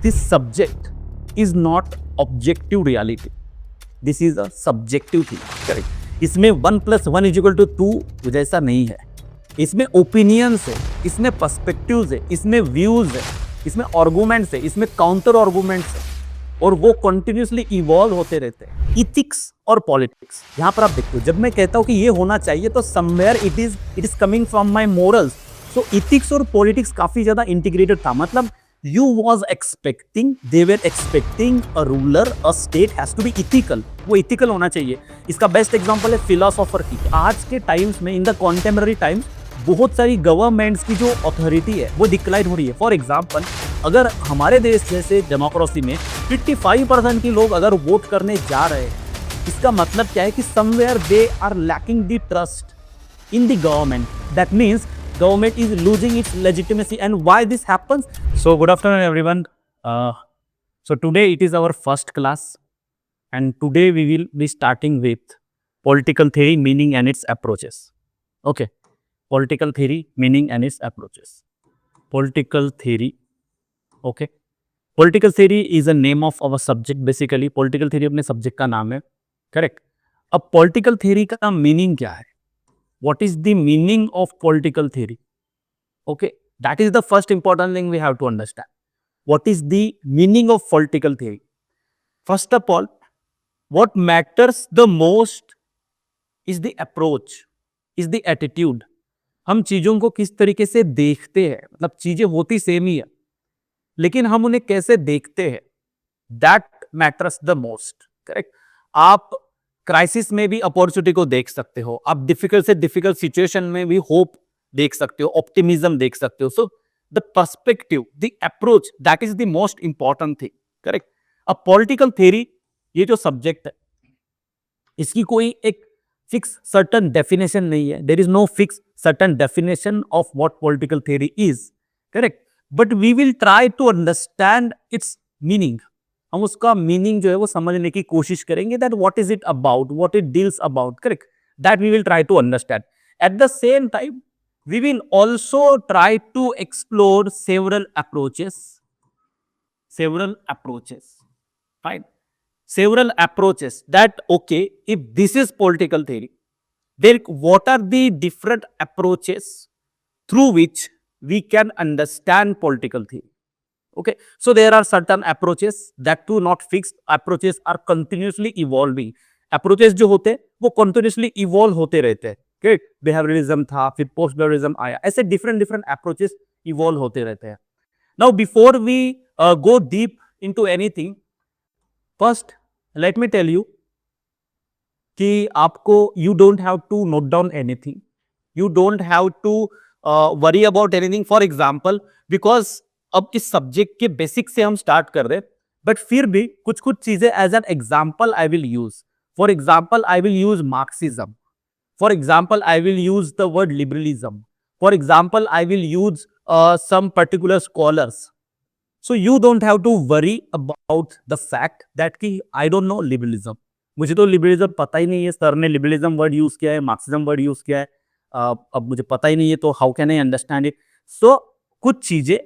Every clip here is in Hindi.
this subject is not objective reality. This is a subjective thing. Correct. इसमें 1 + 1 = 2 जैसा नहीं है. इसमें ओपिनियंस है, इसमें पर्सपेक्टिव्स है, इसमें व्यूज है, इसमें आर्गुमेंट्स है, इसमें काउंटर आर्गुमेंट्स है, और वो कंटिन्यूसली इवॉल्व होते रहते हैं. इथिक्स और पॉलिटिक्स, यहाँ पर आप देखते हो, जब मैं कहता हूँ कि ये होना चाहिए तो somewhere it is coming from my morals. So ethics और पॉलिटिक्स काफी ज्यादा इंटीग्रेटेड था. मतलब you was expecting, they were expecting a ruler, a state has to be ethical. वो ethical होना चाहिए. इसका बेस्ट एग्जांपल है फिलोसोफर की. आज के टाइम्स में, इन द कॉन्टेम्पररी टाइम्स, बहुत सारी गवर्नमेंट्स की जो अथॉरिटी है वो डिक्लाइन हो रही है. फॉर एग्जांपल, अगर हमारे देश जैसे डेमोक्रेसी में 55% के लोग अगर वोट करने जा रहे हैं, इसका मतलब क्या है कि somewhere they are lacking the trust in the government. That means government is losing its legitimacy. And why this happens? So good afternoon everyone. So today it is our first class, and today we will be starting with political theory, meaning and its approaches. Okay, political theory, meaning and its approaches. Political theory. Okay, political theory is a name of our subject. Basically political theory अपने subject का नाम है. Correct. अब political theory का meaning क्या है? What is the meaning of political theory? Okay, that is the first important thing we have to understand. What is the meaning of political theory? First of all, what matters the most is the approach, is the attitude. हम चीजों को किस तरीके से देखते हैं. मतलब चीजें होती सेम ही है, लेकिन हम उन्हें कैसे देखते हैं, that matters the most. Correct? आप क्राइसिस में भी अपॉर्चुनिटी को देख सकते हो. आप डिफिकल्ट से डिफिकल्ट सिचुएशन में भी होप देख सकते हो, ऑप्टिमिज्म देख सकते हो. So the perspective, the approach, that is the most important thing. Correct. अब पॉलिटिकल थ्योरी, ये जो सब्जेक्ट है, इसकी कोई एक फिक्स सर्टन डेफिनेशन नहीं है. There is no fix certain definition of what political theory is. Correct. But we will try to understand its meaning. हम उसका मीनिंग जो है वो समझने की कोशिश करेंगे. That what is it about, what it deals about. Correct. That we will try to understand. At the same time we will also try to explore several approaches. Fine. Several approaches that, okay, if this is political theory, then what are the different approaches through which we can understand political theory? Okay, so there are certain approaches that do not fixed. Approaches are continuously evolving. Approaches जो होते हैं वो continuously evolve होते रहते हैं. बिहेवियरिज्म था, फिर पोस्ट बिहेवियरिज्म आया, ऐसे डिफरेंट डिफरेंट अप्रोचेस इवॉल्व होते रहते हैं. Now before we go deep into anything, first let me tell you कि आपको you don't have to note down anything, you don't have to worry about anything. For example, because अब इस सब्जेक्ट के बेसिक से हम स्टार्ट कर रहे हैं, बट फिर भी कुछ कुछ चीजें as an example I will use. For example, I will use marxism. For example, I will use the word liberalism. For example, I will use some particular scholars. So you don't have to worry about the fact that कि I don't know liberalism. मुझे तो liberalism पता ही नहीं है. सर ने liberalism word use किया है, marxism word use किया है. अब मुझे पता ही नहीं है, तो how can I understand it? So कुछ चीजें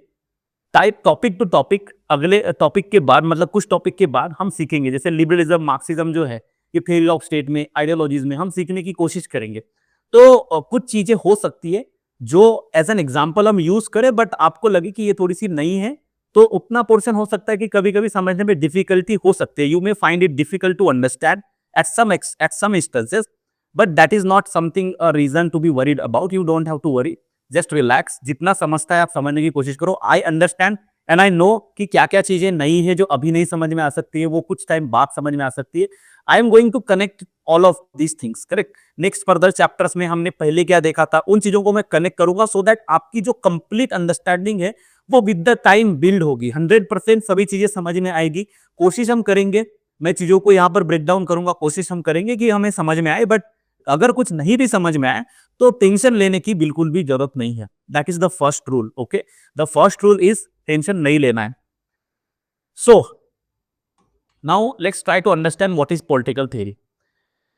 टाइप टॉपिक टू टॉपिक, अगले टॉपिक के बाद, मतलब कुछ टॉपिक के बाद हम सीखेंगे. जैसे लिबरलिज्म, मार्क्सिज्म जो है, ये थ्योरी ऑफ स्टेट में, आइडियोलॉजीज में हम सीखने की कोशिश करेंगे. तो कुछ चीजें हो सकती है जो एज एन एग्जांपल हम यूज करें, बट आपको लगे कि ये थोड़ी सी नई है, तो उतना पोर्शन हो सकता है कि कभी कभी समझने में डिफिकल्टी हो सकती है. You may find it difficult to understand at some instances, but that is not something a reason to be worried about. You don't have to worry, just relax. जितना समझता है आप समझने की कोशिश करो. I understand and I know कि क्या क्या चीजें नई है जो अभी नहीं समझ में आ सकती है, वो कुछ टाइम बाद समझ में आ सकती है. I am going to connect all of these things. Correct. Next further chapters में हमने पहले क्या देखा था, उन चीजों को मैं कनेक्ट करूंगा, सो दैट आपकी जो कंप्लीट अंडरस्टैंडिंग है वो विद द टाइम बिल्ड होगी. 100% सभी चीजें समझ में आएगी. कोशिश हम करेंगे, मैं चीजों को यहाँ पर ब्रेक डाउन करूंगा, कोशिश हम करेंगे कि हमें समझ में आए. बट अगर कुछ नहीं भी समझ में आए तो टेंशन लेने की बिल्कुल भी जरूरत नहीं है. That is the first rule. Okay, the first rule is tension नहीं लेना है. So now let's try to understand what is political theory.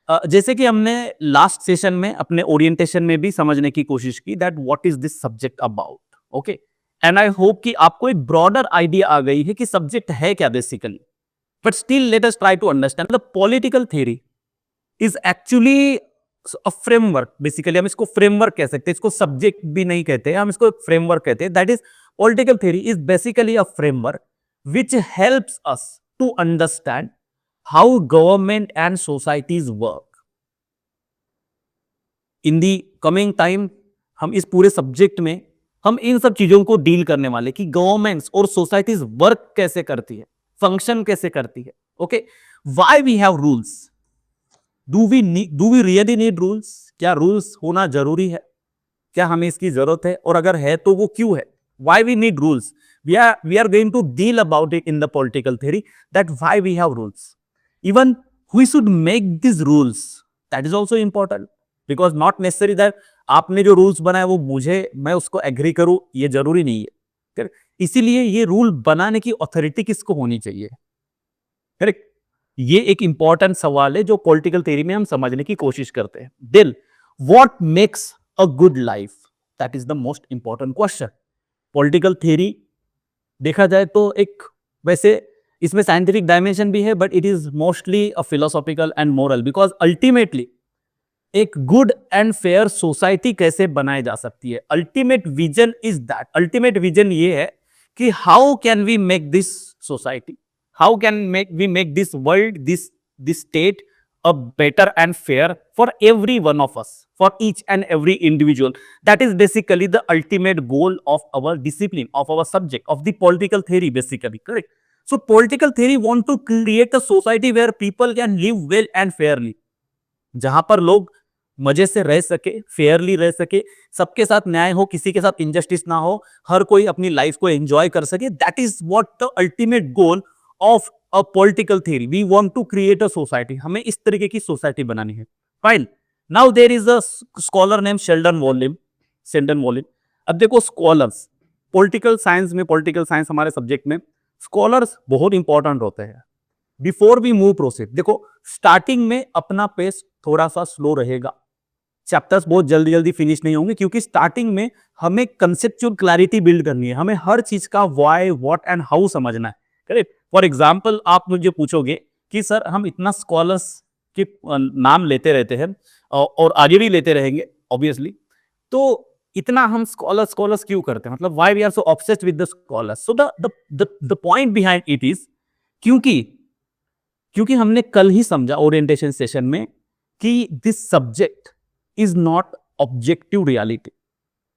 जैसे कि हमने लास्ट सेशन में अपने ओरिएंटेशन में भी समझने की कोशिश की, that what is this subject about. Okay, and I hope कि आपको एक ब्रॉडर आइडिया आ गई है कि सब्जेक्ट है क्या basically. But still let us try to understand the political theory is actually a framework. Basically हम इसको फ्रेमवर्क कह सकते हैं, इसको सब्जेक्ट भी नहीं कहते, हम इसको फ्रेमवर्क कहते हैं. That is political theory is basically a framework which helps us to understand how government and societies work. In the coming time हम इस पूरे सब्जेक्ट में हम इन सब चीजों को डील करने वाले कि गवर्नमेंट्स और सोसाइटीज वर्क कैसे करती है, फंक्शन कैसे करती है. Okay, why we have rules. Do we really need rules? क्या रूल्स होना जरूरी है? क्या हमें इसकी जरूरत है, और अगर है तो वो क्यों है? Why we need rules? We are going to deal about it in the political theory, that why we have rules. Even we should make these rules. That is also important, because not necessary that आपने जो रूल्स बनाए वो मैं उसको एग्री करूं, ये जरूरी नहीं है. इसीलिए ये रूल बनाने की अथॉरिटी किसको होनी चाहिए? करेक्ट. ये एक इंपॉर्टेंट सवाल है जो पॉलिटिकल थ्योरी में हम समझने की कोशिश करते हैं. दिल, what makes a good life? That is the most important question. Political theory देखा जाए तो एक, वैसे इसमें साइंटिफिक डायमेंशन भी है, but it is mostly a philosophical and moral, because ultimately एक गुड एंड फेयर सोसाइटी कैसे बनाई जा सकती है. Ultimate vision is that. Ultimate vision ये है कि how can we make this society, how can we make this world, this state a better and fair for every one of us, for each and every individual. That is basically the ultimate goal of our discipline, of our subject, of the political theory basically, correct? So political theory want to create a society where people can live well and fairly, जहां पर लोग मजे से रह सके, फेयरली रह सके, सबके साथ न्याय हो, किसी के साथ इनजस्टिस ना हो, हर कोई अपनी लाइफ को एंजॉय कर सके. That is what the ultimate goal of a political theory. We want to create a society. हमें इस तरीके की सोसाइटी बनानी है. Fine. Now there is a scholar name Sheldon Wolin. अब देखो, स्कॉलर्स पॉलिटिकल साइंस में, पॉलिटिकल साइंस हमारे सब्जेक्ट में स्कॉलर्स बहुत इंपॉर्टेंट होते हैं. बिफोर वी मूव प्रोसीड, देखो स्टार्टिंग में अपना पेस थोड़ा सा स्लो रहेगा, चैप्टर्स बहुत जल्दी जल्दी फिनिश नहीं होंगे, क्योंकि स्टार्टिंग में हमें कंसेप्चुअल क्लैरिटी बिल्ड करनी है. हमें हर चीज का व्हाई, व्हाट एंड हाउ समझना है. करेक्ट. फॉर एग्जाम्पल, आप मुझे पूछोगे कि सर हम इतना स्कॉलर्स के नाम लेते रहते हैं और आगे भी लेते रहेंगे ऑब्वियसली, तो इतना हम स्कॉलर्स स्कॉलर्स क्यों करते हैं, मतलब why we are so obsessed with the scholars. So the point behind it is, क्योंकि हमने कल ही समझा ओरिएंटेशन सेशन में कि this subject is not objective reality,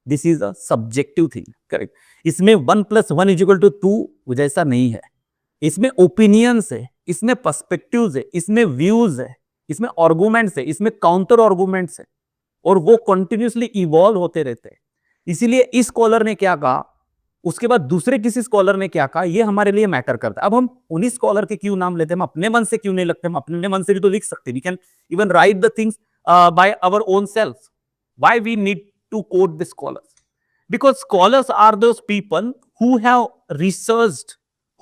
this is a subjective thing. Correct. इसमें 1+1=2 जैसा नहीं है. इसमें ओपिनियंस है, इसमें पर्सपेक्टिव्स है, इसमें व्यूज है, इसमें आर्गुमेंट्स है, इसमें काउंटर आर्गुमेंट्स है, और वो कंटिन्यूअसली इवॉल्व होते रहते हैं. इसीलिए इस स्कॉलर ने क्या कहा, उसके बाद दूसरे किसी स्कॉलर ने क्या कहा, ये हमारे लिए मैटर करता है. अब हम उन्हीं स्कॉलर के क्यों नाम लेते हैं, हम अपने मन से क्यों नहीं लगते? हम अपने मन से भी तो लिख सकते हैं. We can even write the things by our own self. Why we need to quote the scholars? Because scholars are those people who have researched,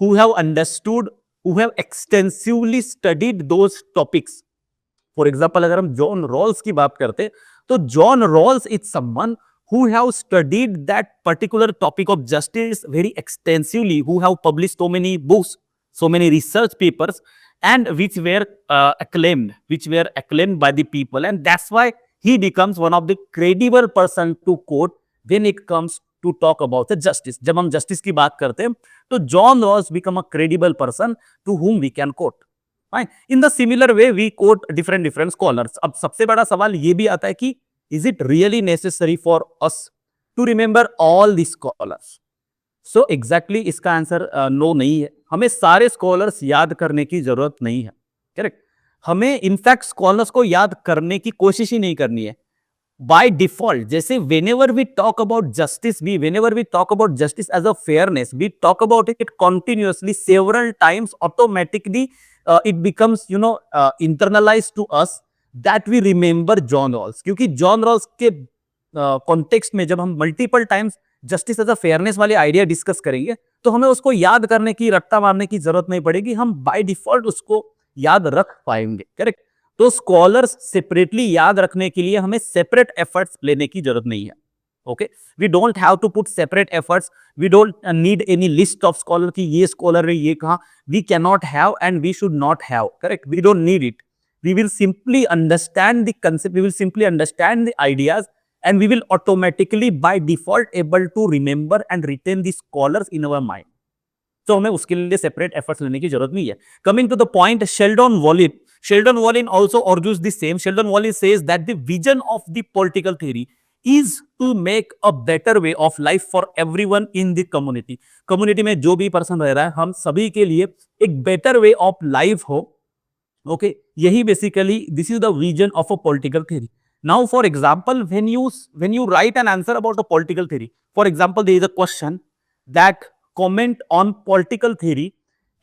who have understood, who have extensively studied those topics. For example, अगर हम जॉन रॉल्स की बात करते हैं, तो John Rawls is someone who have studied that particular topic of justice very extensively, who have published so many books, so many research papers, and which were acclaimed by the people, and that's why he becomes one of the credible person to quote when it comes to talk about the justice. जब हम justice की बात करते हैं, तो John Rawls become a credible person to whom we can quote. Fine. In the similar way, we quote different scholars. अब सबसे बड़ा सवाल ये भी आता है कि is it really necessary for us to remember all these scholars? So exactly इसका आंसर नो नहीं है. हमें सारे स्कॉलर्स याद करने की जरूरत नहीं है. करेक्ट. हमें इनफैक्ट स्कॉलर्स को याद करने की कोशिश ही नहीं करनी है. बाय डिफॉल्ट, जैसे whenever we talk about justice as a fairness, we talk about it continuously several times. Automatically it becomes internalized to us that we remember John Rawls. क्योंकि John Rawls के कॉन्टेक्स्ट में जब हम multiple times justice as a fairness वाले आइडिया डिस्कस करेंगे, तो हमें उसको याद करने की, रट्टा मारने की जरूरत नहीं पड़ेगी. हम बाय डिफॉल्ट उसको याद रख पाएंगे. करेक्ट. तो स्कॉलर्स सेपरेटली याद रखने के लिए हमें सेपरेट एफर्ट्स लेने की जरूरत नहीं है. Okay, we don't have to put separate efforts. We don't need any list of scholar ki ye scholar ne ye kaha. We cannot have and we should not have. Correct, we don't need it. We will simply understand the concept, we will simply understand the ideas, and we will automatically by default able to remember and retain the scholars in our mind. तो हमें उसके लिए सेपरेट एफर्ट्स लेने की जरूरत नहीं है. Coming to the point, Sheldon Wolin also argues the same. Sheldon Wolin says that the vision of the political theory is to make a better way of life for everyone in the community. Community में जो भी पर्सन रह रहा है, हम सभी के लिए एक बेटर वे ऑफ लाइफ हो. ओके, यही basically this is the vision of a political theory. Now, for example, when you write an answer about a political theory, for example, there is a question that comment on political theory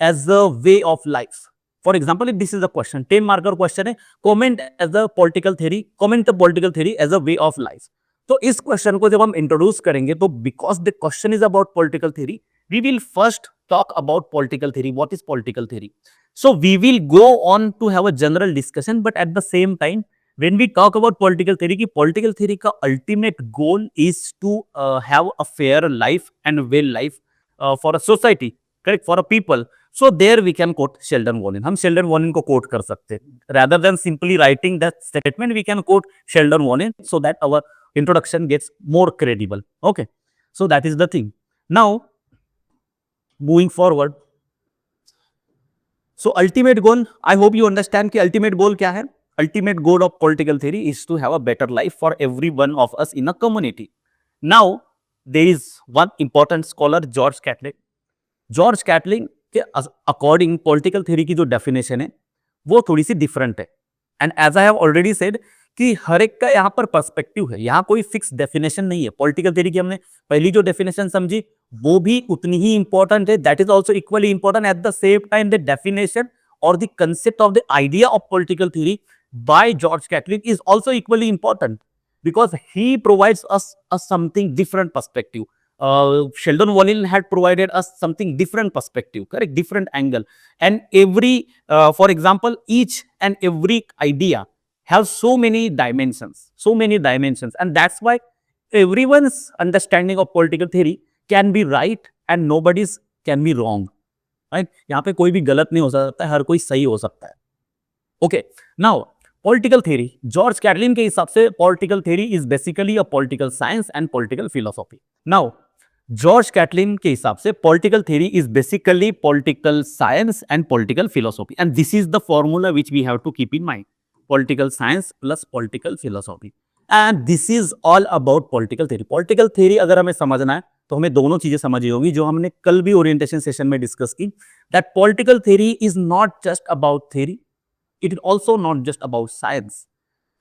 as a way of life. For example, if this is a question, 10 marker question है, comment as a political theory, comment the political theory as a way of life. तो इस क्वेश्चन को जब हम इंट्रोड्यूस करेंगे, तो because the question is about political theory, we will first talk about political theory. What is political theory? So we will go on to have a general discussion, but at the same time, when we talk about political theory, ki political theory का ultimate goal is to have a fair life and well life for a society, correct, for a people. So there we can quote Sheldon Wolin. हम Sheldon Wolin को quote कर सकते हैं. Rather than simply writing that statement, we can quote Sheldon Wolin so that our introduction gets more credible. Okay, so that is the thing. Now, moving forward, so ultimate goal, I hope you understand कि ultimate goal क्या है. Ultimate goal of political theory is to have a better life for every one of us in a community. Now, there is one important scholar, George Catlin. George Catlin के अकॉर्डिंग पॉलिटिकल थ्योरी की जो डेफिनेशन है वो थोड़ी सी डिफरेंट है. And as I have already said कि हर एक का यहाँ पर पर्सपेक्टिव है, यहाँ कोई फिक्स डेफिनेशन नहीं है. पॉलिटिकल थ्योरी की हमने पहली जो डेफिनेशन समझी वो भी उतनी ही इंपॉर्टेंट है. That is also equally important. At the same time the definition और the concept of the idea of political theory by George Catlin is also equally important because he provides us a something different perspective. Sheldon Wolin had provided us something different perspective, correct, different angle, and every for example, each and every idea has so many dimensions, and that's why everyone's understanding of political theory can be right and nobody's can be wrong, right? यहाँ पे कोई भी गलत नहीं हो सकता है, हर कोई सही हो सकता है. Okay, now political theory, George Catlin के हिसाब से political theory is basically a political science and political philosophy. Now, George Catlin के हिसाब से political theory is basically political science and political philosophy, and this is the formula which we have to keep in mind. Political science plus political philosophy, and this is all about political theory. Political theory अगर हमें समझना है तो हमें दोनों चीजें समझनी होगी जो हमने कल भी ओरिएंटेशन सेशन में डिस्कस की. That political theory is not just about theory. It is also not just about science.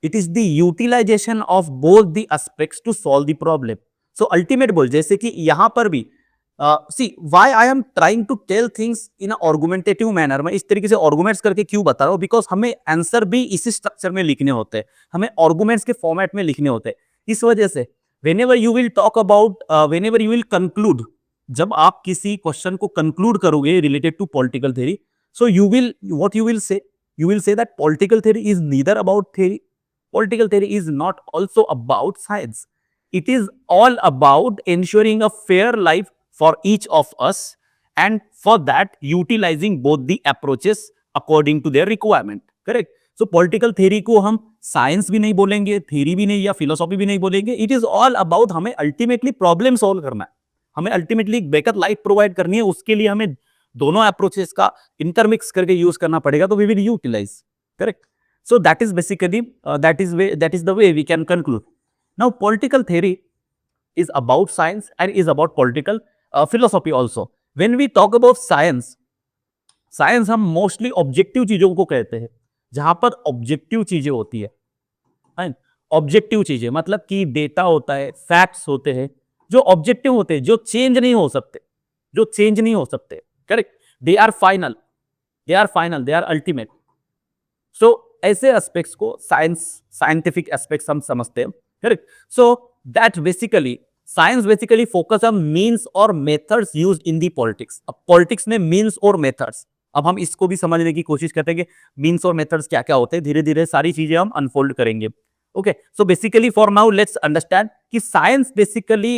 It is the utilization of both the aspects to solve the problem. So ultimate goal, जैसे कि यहाँ पर भी see why I am trying to tell things in a argumentative manner. मैं इस तरीके से arguments करके क्यों बता रहा हूँ? Because हमें आंसर भी इसी स्ट्रक्चर में लिखने होते हैं, हमें arguments के फॉर्मेट में लिखने होते हैं. इस वजह से whenever you will talk about, whenever you will conclude, जब आप किसी क्वेश्चन को कंक्लूड करोगे related to political theory, so you will, what you will say, you will say that political theory is neither about theory. Political theory is not also about science. It is all about ensuring a fair life for each of us, and for that utilizing both the approaches according to their requirement. Correct? So political theory को हम science भी नहीं बोलेंगे, theory भी नहीं, या philosophy भी नहीं बोलेंगे. It is all about हमें ultimately problem solve करना है, हमें ultimately एक better life provide करनी है. उसके लिए हमें दोनों अप्रोचेस का इंटरमिक्स करके यूज करना पड़ेगा, तो we will utilize. Correct? So that is basically that is the way we can conclude. Now political theory is about science and is about political philosophy also. When we talk about science, science हम मोस्टली ऑब्जेक्टिव चीजों को कहते हैं, जहां पर ऑब्जेक्टिव चीजें होती है. ऑब्जेक्टिव चीजें मतलब कि डेटा होता है, फैक्ट्स होते हैं जो ऑब्जेक्टिव होते हैं, जो चेंज नहीं हो सकते, correct? They are final, they are ultimate. So ऐसे एस्पेक्ट्स को साइंटिफिक एस्पेक्ट्स हम समझते हैं, correct? So that basically science basically focus on means और methods used in the politics. अब पॉलिटिक्स में मीन्स और मेथड्स, अब हम इसको भी समझने की कोशिश करते हैं कि मीन्स और मेथड्स क्या क्या होते हैं. धीरे धीरे सारी चीजें हम अनफोल्ड करेंगे. Okay, so basically for now let's understand कि science basically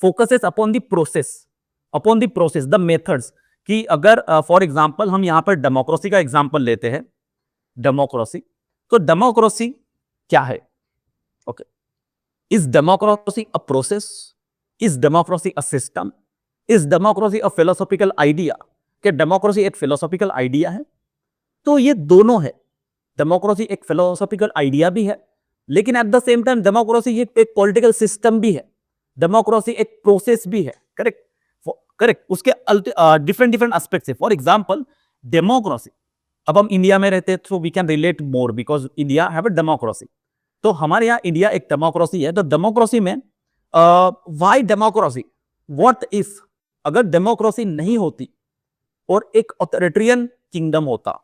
focuses upon the process, the methods. कि अगर फॉर एग्जाम्पल हम यहाँ पर डेमोक्रेसी का एग्जाम्पल लेते हैं, डेमोक्रेसी, तो डेमोक्रेसी क्या है? Okay, is democracy a process? Is democracy a system? Is democracy a philosophical idea? कि डेमोक्रेसी एक फिलोसॉफिकल आइडिया है? तो ये दोनों है। डेमोक्रेसी एक फिलोसॉफिकल आइडिया भी है, लेकिन at the same time democracy एक पॉलिटिकल सिस्टम भी है, डेमोक्रेसी एक प्रोसेस भी है। करेक्ट, करेक्ट, उसके डिफरेंट डिफरेंट एस्पेक्ट्स है। फॉर एग्जांपल डेमोक्रेसी, अब हम इंडिया में रहते हैं तो we can relate more because India have a democracy. तो हमारे यहाँ इंडिया एक डेमोक्रेसी है। तो डेमोक्रेसी में व्हाई डेमोक्रेसी, व्हाट इफ अगर डेमोक्रेसी नहीं होती और एक ऑथोरिटेरियन किंगडम होता,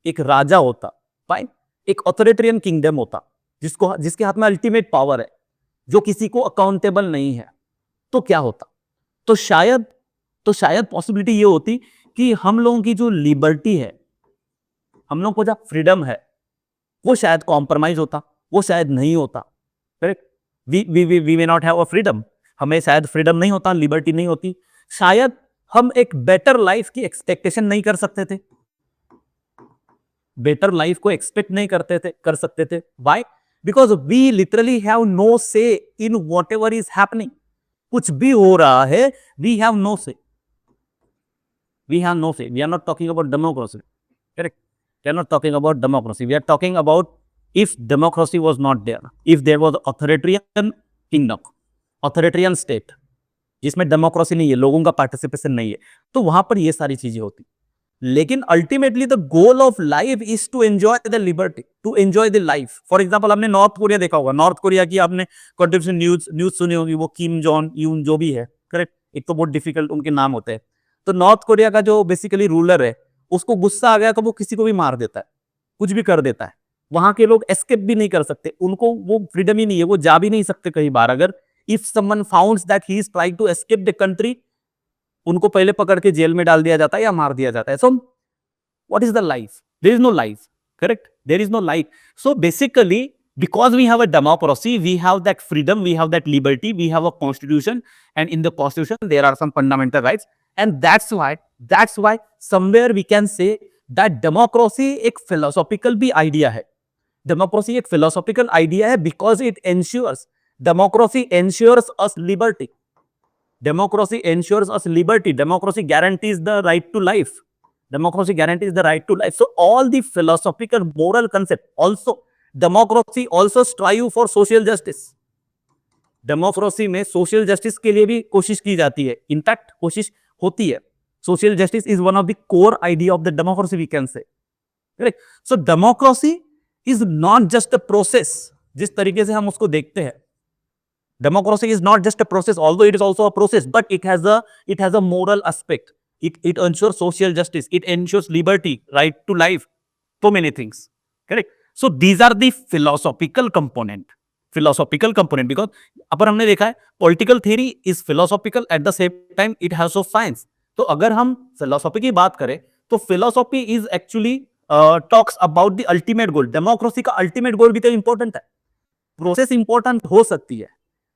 एक राजा होता, फाइन, एक ऑथोरिटेरियन किंगडम होता जिसके हाथ में अल्टीमेट पावर है, जो किसी को अकाउंटेबल नहीं है, तो क्या होता? तो शायद पॉसिबिलिटी ये होती कि हम लोगों की जो लिबर्टी है, हम लोगों को जो फ्रीडम है, वो शायद कॉम्प्रोमाइज होता, वो शायद नहीं होता। Correct, we may not have a freedom, हमें शायद फ्रीडम नहीं होता, लिबर्टी नहीं होती, शायद हम एक बेटर लाइफ की एक्सपेक्टेशन नहीं कर सकते थे, बेटर लाइफ को एक्सपेक्ट नहीं कर सकते थे। Why? Because we literally have no say in whatever is happening. कुछ भी हो रहा है, we have no say, we have no say. We are not talking about democracy, correct, we are not talking about democracy, we are talking about if democracy was not there, if there was authoritarian kingdom, authoritarian state जिसमें डेमोक्रेसी नहीं है, लोगों का पार्टिसिपेशन नहीं है, तो वहां पर ये सारी चीजें होती। लेकिन ultimately the goal of life is to enjoy the liberty, to enjoy the life. For example आपने नॉर्थ कोरिया देखा होगा, नॉर्थ कोरिया की आपने कंट्रीब्यूशन न्यूज सुनी होगी, वो किम जॉन यून जो भी है, करेक्ट, एक तो बहुत डिफिकल्ट उनके नाम होते हैं। तो नॉर्थ कोरिया का जो बेसिकली रूलर है, उसको गुस्सा आ गया तो वो किसी को भी मार देता है, कुछ भी कर देता है। वहां के लोग एस्केप भी नहीं कर सकते, उनको वो फ्रीडम ही नहीं है, वो जा भी नहीं सकते कई बार। अगर if someone founds that he is trying to escape the country, उनको पहले पकड़ के जेल में डाल दिया जाता है या मार दिया जाता है। So what is the life? There is no life, correct, there is no life. So basically because we have a democracy, we have that freedom, we have that liberty, we have a constitution, and in the constitution there are some fundamental rights, and that's why somewhere we can say that democracy एक philosophical भी idea है। डेमोक्रेसी एक फिलोसॉफिकल आइडिया है because it ensures, democracy ensures us liberty, democracy ensures us liberty, democracy guarantees the right to life, democracy guarantees the right to life. So all the philosophical moral concept also, democracy also strive for social justice, democracy में सोशल जस्टिस के लिए भी कोशिश की जाती है, इनफैक्ट कोशिश होती है। Social justice is one of the core idea of the democracy we can say, correct. So democracy is not just a process, जिस तरीके से हम उसको देखते हैं, democracy is not just a process, although it is also a process, but it has a moral aspect, it ensures social justice, it ensures liberty, right to life, so many things, correct? So these are the philosophical component because अपर हमने देखा है political theory is philosophical at the same time it has of science. तो अगर हम philosophy की बात करें तो philosophy is actually talks about the ultimate goal. democracy का ultimate goal भी तो important है, प्रोसेस इंपॉर्टेंट हो सकती है,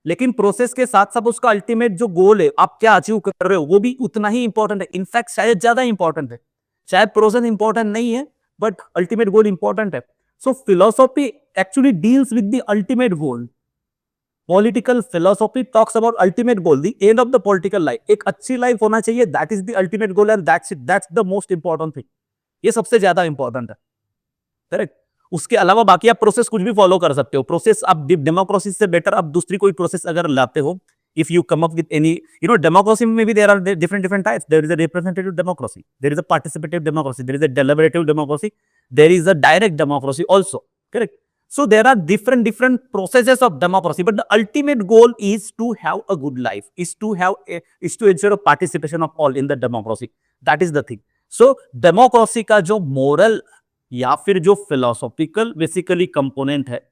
लेकिन प्रोसेस के साथ साथ उसका अल्टीमेट जो गोल है, आप क्या अचीव कर रहे हो, वो भी उतना ही इंपॉर्टेंट है, इनफैक्ट शायद ज्यादा इंपॉर्टेंट है। शायद प्रोसेस इंपॉर्टेंट नहीं है बट अल्टीमेट गोल इंपॉर्टेंट है। So philosophy actually deals with the ultimate goal. Political philosophy talks about ultimate goal, the end of the political life. एक अच्छी लाइफ होना चाहिए, that is the ultimate goal and that's it, that's the most important thing. ये सबसे ज्यादा इंपॉर्टेंट है, करेक्ट। उसके अलावा बाकी आप प्रोसेस कुछ भी फॉलो कर सकते हो, प्रोसेस आप डेमोक्रेसी से बेटर आप दूसरी कोई प्रोसेस अगर लाते हो, if you come up with any, democracy maybe there are different types. There is a representative democracy, there is a participative democracy, there is a deliberative democracy, there is a direct democracy also, correct? So there are different processes of democracy, but the ultimate goal is to have a good life, is to ensure a participation of all in the democracy. That is the thing. So democracy का जो moral या फिर जो फिलोसॉफिकल बेसिकली कंपोनेंट है,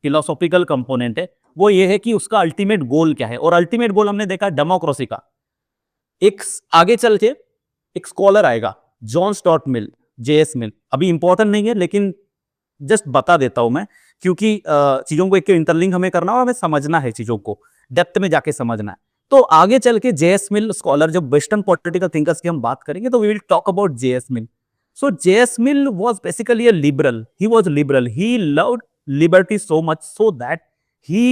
फिलोसॉफिकल कंपोनेंट है, वो ये है कि उसका अल्टीमेट गोल क्या है। और अल्टीमेट गोल हमने देखा डेमोक्रेसी का। एक आगे चल के एक स्कॉलर आएगा, जॉन स्टॉर्ट मिल, जेएस मिल, अभी इंपॉर्टेंट नहीं है लेकिन जस्ट बता देता हूं मैं, क्योंकि चीजों को एक इंटरलिंक हमें करना और हमें समझना है, चीजों को डेप्थ में जाके समझना है। तो आगे चल के जेएस मिल स्कॉलर, जब वेस्टर्न पॉलिटिकल थिंकर्स की हम बात करेंगे तो we will talk about JS Mill. So J.S. Mill was basically a liberal. He was liberal. He loved liberty so much so that he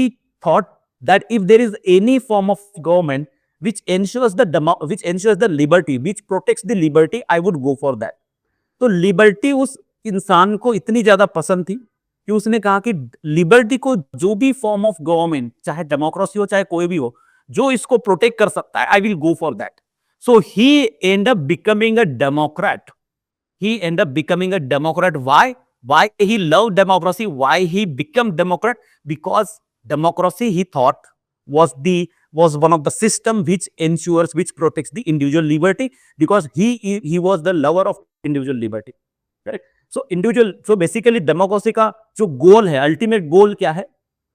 thought that if there is any form of government which ensures the liberty, which protects the liberty, I would go for that. तो लिबर्टी उस इंसान को इतनी ज्यादा पसंद थी कि उसने कहा कि लिबर्टी को जो भी फॉर्म ऑफ गवर्नमेंट, चाहे डेमोक्रेसी हो चाहे कोई भी हो, जो इसको प्रोटेक्ट कर सकता है, I will go for that. So he and up becoming a Democrat. He ended up becoming a Democrat. Why? Why he loved democracy? Why he became Democrat? Because democracy, he thought, was one of the system which ensures, which protects the individual liberty. Because he was the lover of individual liberty. Correct? So basically democracy का जो गोल है, अल्टीमेट गोल क्या है,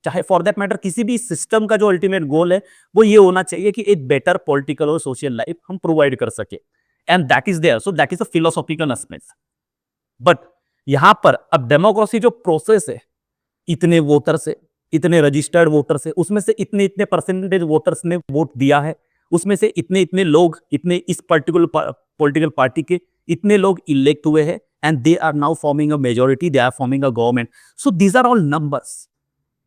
चाहे फॉर दैट मैटर किसी भी सिस्टम का जो अल्टीमेट गोल है, वो ये होना चाहिए कि एक बेटर पॉलिटिकल और सोशल लाइफ हम प्रोवाइड कर सके. And that is there. So that is a philosophical aspect. But यहां पर अब डेमोक्रेसी जो प्रोसेस है, इतने वोटर से, इतने रजिस्टर्ड वोटर से, उसमें से इतने इतने परसेंटेज वोटर्स ने वोट दिया है, उसमें से इतने इतने लोग, इतने इस पर्टिकुलर पॉलिटिकल पार्टी के इतने लोग इलेक्ट हुए हैं, and they are now forming a majority, they are forming a government. So these are all numbers.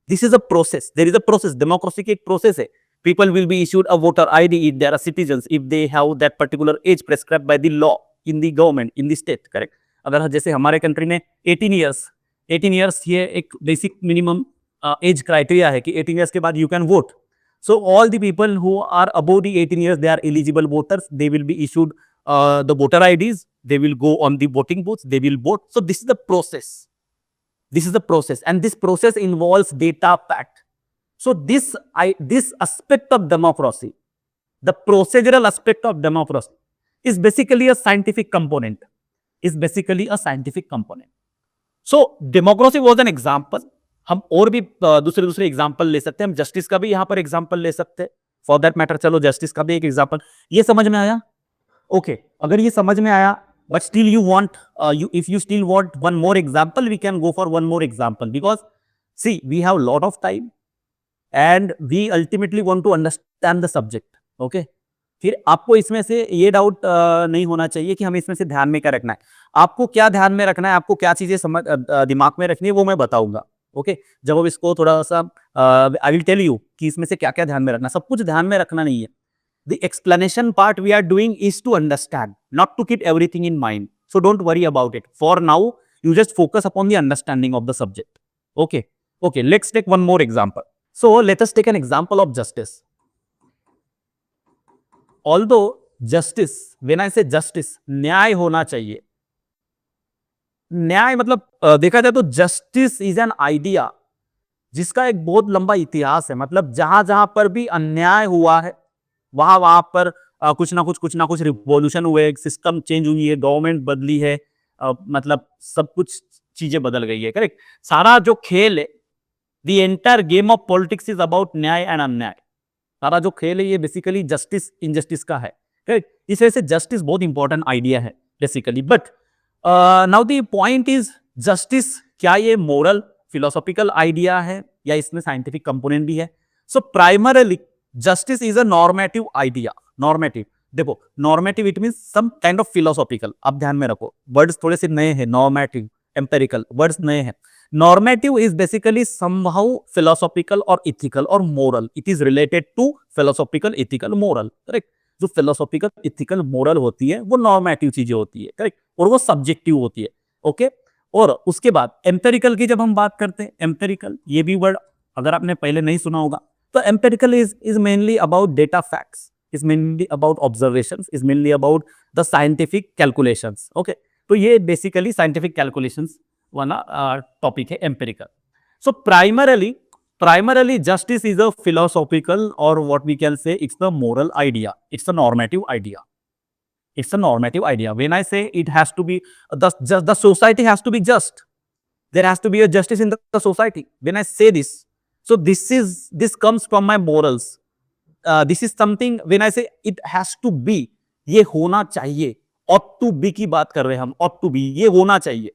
This is a process. There is a process. Democracy की एक प्रोसेस है. People will be issued a voter ID if they are citizens, if they have that particular age prescribed by the law in the government, in the state, correct? अगर जैसे हमारे कंट्री में 18 years ये एक बेसिक मिनिमम एज क्राइटेरिया है कि 18 years के बाद you can vote. So all the people who are above the 18 years, they are eligible voters. They will be issued the voter IDs. They will go on the voting booths. They will vote. So this is the process. This is the process, and this process involves data fact. So this aspect of democracy, the procedural aspect of democracy, is basically a scientific component. Is basically a scientific component. So democracy was an example. हम और भी दूसरे एग्जाम्पल ले सकते हैं. हम जस्टिस का भी यहाँ पर एग्जाम्पल ले सकते हैं. फॉर दैट मैटर चलो जस्टिस का भी एक एग्जाम्पल. ये समझ में आया? ओके, अगर ये समझ में आया, but still you want if you still want one more example, we can go for one more example, because see, we have a lot of time and we ultimately want to understand the subject. Okay, फिर आपको इसमें से ये डाउट नहीं होना चाहिए कि हमें इसमें से ध्यान में क्या रखना है. आपको क्या ध्यान में रखना है, आपको क्या चीजें समझ दिमाग में रखनी है, वो मैं बताऊंगा. ओके, जब हम इसको थोड़ा सा आई विल टेल यू कि इसमें से क्या क्या ध्यान में रखना. सब कुछ ध्यान में रखना नहीं है. The explanation part we are doing is to understand, not to keep everything in mind. So don't worry about it. For now you just focus upon the understanding of the subject. Okay, let's take one more example. So let us take an example of justice. Although justice, when I say justice, न्याय होना चाहिए. न्याय मतलब देखा जाए तो जस्टिस इज एन आइडिया जिसका एक बहुत लंबा इतिहास है. मतलब जहां जहां पर भी अन्याय हुआ है, वहां वहां पर कुछ ना कुछ रिवॉल्यूशन हुए, सिस्टम चेंज हुई है, गवर्नमेंट बदली है, मतलब सब कुछ चीजें बदल गई है. करेक्ट. सारा जो खेल है, The entire game of politics is about न्याय एंड अन्याय. सारा जो खेल है ये बेसिकली जस्टिस इनजस्टिस का है. इस वजह से जस्टिस बहुत इंपॉर्टेंट आइडिया है basically. But now the point is, justice क्या ये मोरल फिलोसॉफिकल आइडिया है या इसमें साइंटिफिक कंपोनेंट भी है? So primarily justice is a normative idea. Normative, देखो normative it means some kind of philosophical. आप ध्यान में रखो, वर्ड्स थोड़े से नए हैं. नॉर्मेटिव, एम्पेरिकल वर्ड्स नए हैं. Normative is basically somehow philosophical or ethical or moral. It is related to philosophical, ethical, moral. Correct? जो philosophical, ethical, moral होती है वो normative चीजें होती है. Correct? और वो subjective होती है. Okay? और उसके बाद empirical की जब हम बात करते हैं, empirical ये भी word अगर आपने पहले नहीं सुना होगा, तो empirical is mainly about data facts, is mainly about observations, is mainly about the scientific calculations. Okay? तो ये basically scientific calculations वाला टॉपिक है empirical. So primarily justice is a philosophical और what we can say it's the moral idea. It's a normative idea. It's a normative idea. When I say it has to be, the society has to be just. There has to be a justice in the society. When I say this, so this comes from my morals. This is something, when I say it has to be, ये होना चाहिए. Ought to be की बात कर रहे हैं हम. Ought to be, ये होना चाहिए.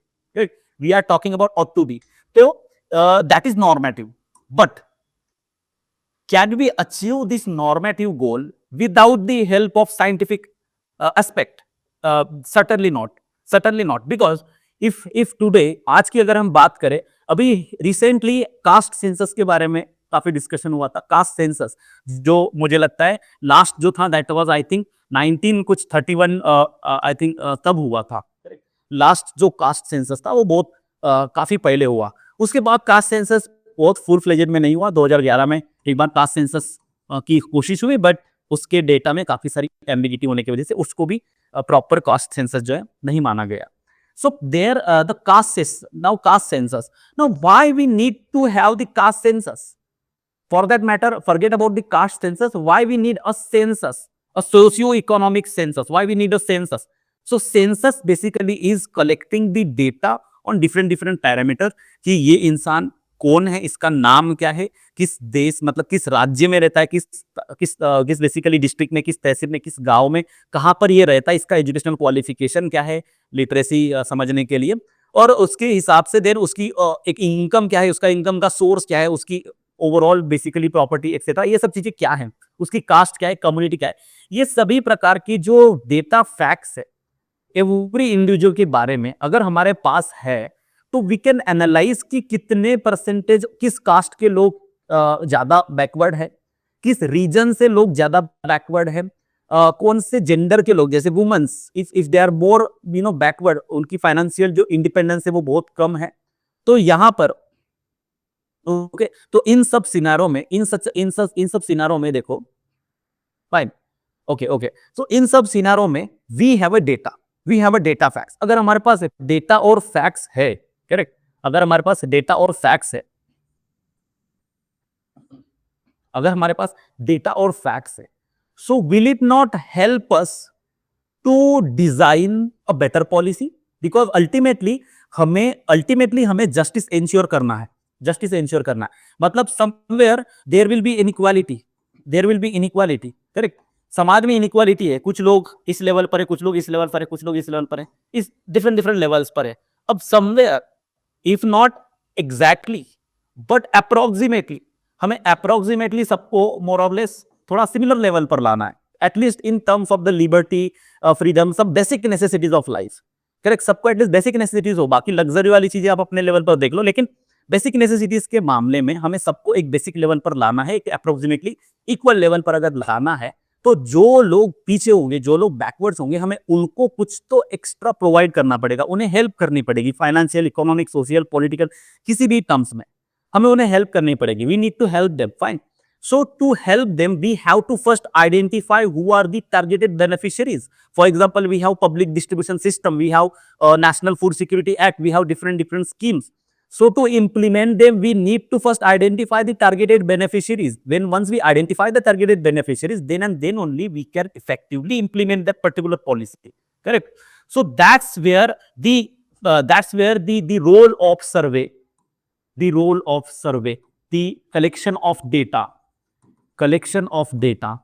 we are talking about ought to be. So that is normative. But can we achieve this normative goal without the help of scientific aspect? Certainly not. Certainly not. Because if today, आज की अगर हम बात करें, अभी रिसेंटली कास्ट सेंसस के बारे में काफी डिस्कशन हुआ था. कास्ट सेंसस जो मुझे लगता है लास्ट जो था दैट वाज आई थिंक 19 कुछ 31 आई थिंक तब हुआ था. लास्ट जो कास्ट सेंसस था वो बहुत काफी पहले हुआ. उसके बाद कास्ट सेंसस बहुत फुल फ्लेजेड में नहीं हुआ. 2011 में एक बार कास्ट सेंसस की कोशिश हुई, बट उसके डेटा में काफी सारी एम्बिगिटी होने की वजह से उसको भी प्रॉपर कास्ट सेंसस जो है नहीं माना गया. So there the caste census now why we need to have the caste census. For that matter, forget about the caste census. Why we need a census, a socio-economic census? Why we need a census? So census basically is collecting the data on different parameters कि ये इंसान कौन है, इसका नाम क्या है, किस देश मतलब किस राज्य में रहता है, किस बेसिकली डिस्ट्रिक्ट में, किस तहसील में, किस गांव में, कहाँ पर ये रहता है, इसका एजुकेशनल क्वालिफिकेशन क्या है, लिटरेसी समझने के लिए, और उसके हिसाब से देन उसकी एक इनकम क्या है, उसका इनकम का सोर्स क्या है, उसकी ओवरऑल बेसिकली प्रॉपर्टी एक्सेट्रा, ये सब चीजें क्या है, उसकी कास्ट क्या है, कम्युनिटी क्या है, ये सभी प्रकार की जो डेटा फैक्ट्स है एवरी इंडिविजुअल के बारे में अगर हमारे पास है तो वी कैन एनालाइज कि कितने परसेंटेज किस कास्ट के लोग ज्यादा बैकवर्ड है, किस रीजन से लोग ज्यादा बैकवर्ड है, कौन से जेंडर के लोग जैसे womens if they are more backward, उनकी फाइनेंशियल जो इंडिपेंडेंस है वो बहुत कम है. तो यहाँ पर ओके तो इन सब सिनारों में इन सब सिनारों में देखो फाइन ओके सो इन सब सिनारों में we have a data facts. अगर हमारे पास डेटा और फैक्ट्स है, करेक्ट, अगर हमारे पास डेटा और फैक्ट्स है, अगर हमारे पास डेटा और फैक्ट्स है, so will it not help us to design a better policy? Because ultimately हमें जस्टिस इंश्योर करना है. जस्टिस इंश्योर करना है मतलब somewhere there will be inequality, correct. समाज में इनइक्वालिटी है, कुछ लोग इस लेवल पर है, कुछ लोग इस लेवल पर है, कुछ लोग इस लेवल पर है, इस डिफरेंट लेवल्स पर है. अब somewhere if not exactly but approximately, हमें अप्रोक्सीमेटली सबको मोर और लेस थोड़ा सिमिलर लेवल पर लाना है, at least in terms of the liberty, freedom, सब basic necessities of life, correct. सबको एटलीस्ट बेसिक नेसेसिटीज हो, बाकी लग्जरी वाली चीजें आप अपने लेवल पर देख लो, लेकिन बेसिक नेसेसिटीज के मामले में हमें सबको एक बेसिक लेवल पर लाना है, एक अप्रोक्सीमेटली इक्वल लेवल पर अगर लाना है तो जो लोग पीछे होंगे, जो लोग बैकवर्ड्स होंगे, हमें उनको कुछ तो एक्स्ट्रा प्रोवाइड करना पड़ेगा, उन्हें हेल्प करनी पड़ेगी, फाइनेंशियल, इकोनॉमिक, सोशल, पॉलिटिकल, किसी भी टर्म्स में हमें उन्हें हेल्प करनी पड़ेगी. We need to help them, fine. So to help them, we have to first identify who are the targeted beneficiaries. For example, we have public distribution system, we have National Food Security Act, we have different schemes. So to implement them, we need to first identify the targeted beneficiaries. Then once we identify the targeted beneficiaries, then and then only we can effectively implement that particular policy. Correct. So that's where the role of survey, the collection of data,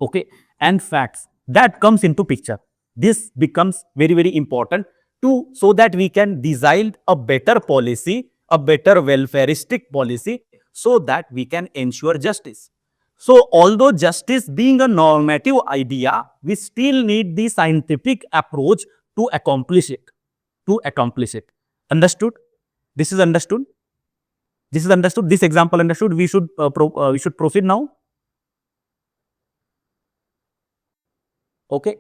okay, and facts that comes into picture. This becomes very important so that we can design a better policy, a better welfareistic policy, so that we can ensure justice. So although justice being a normative idea, we still need the scientific approach to accomplish it. Understood? This is understood. This example understood. We should proceed now. Okay.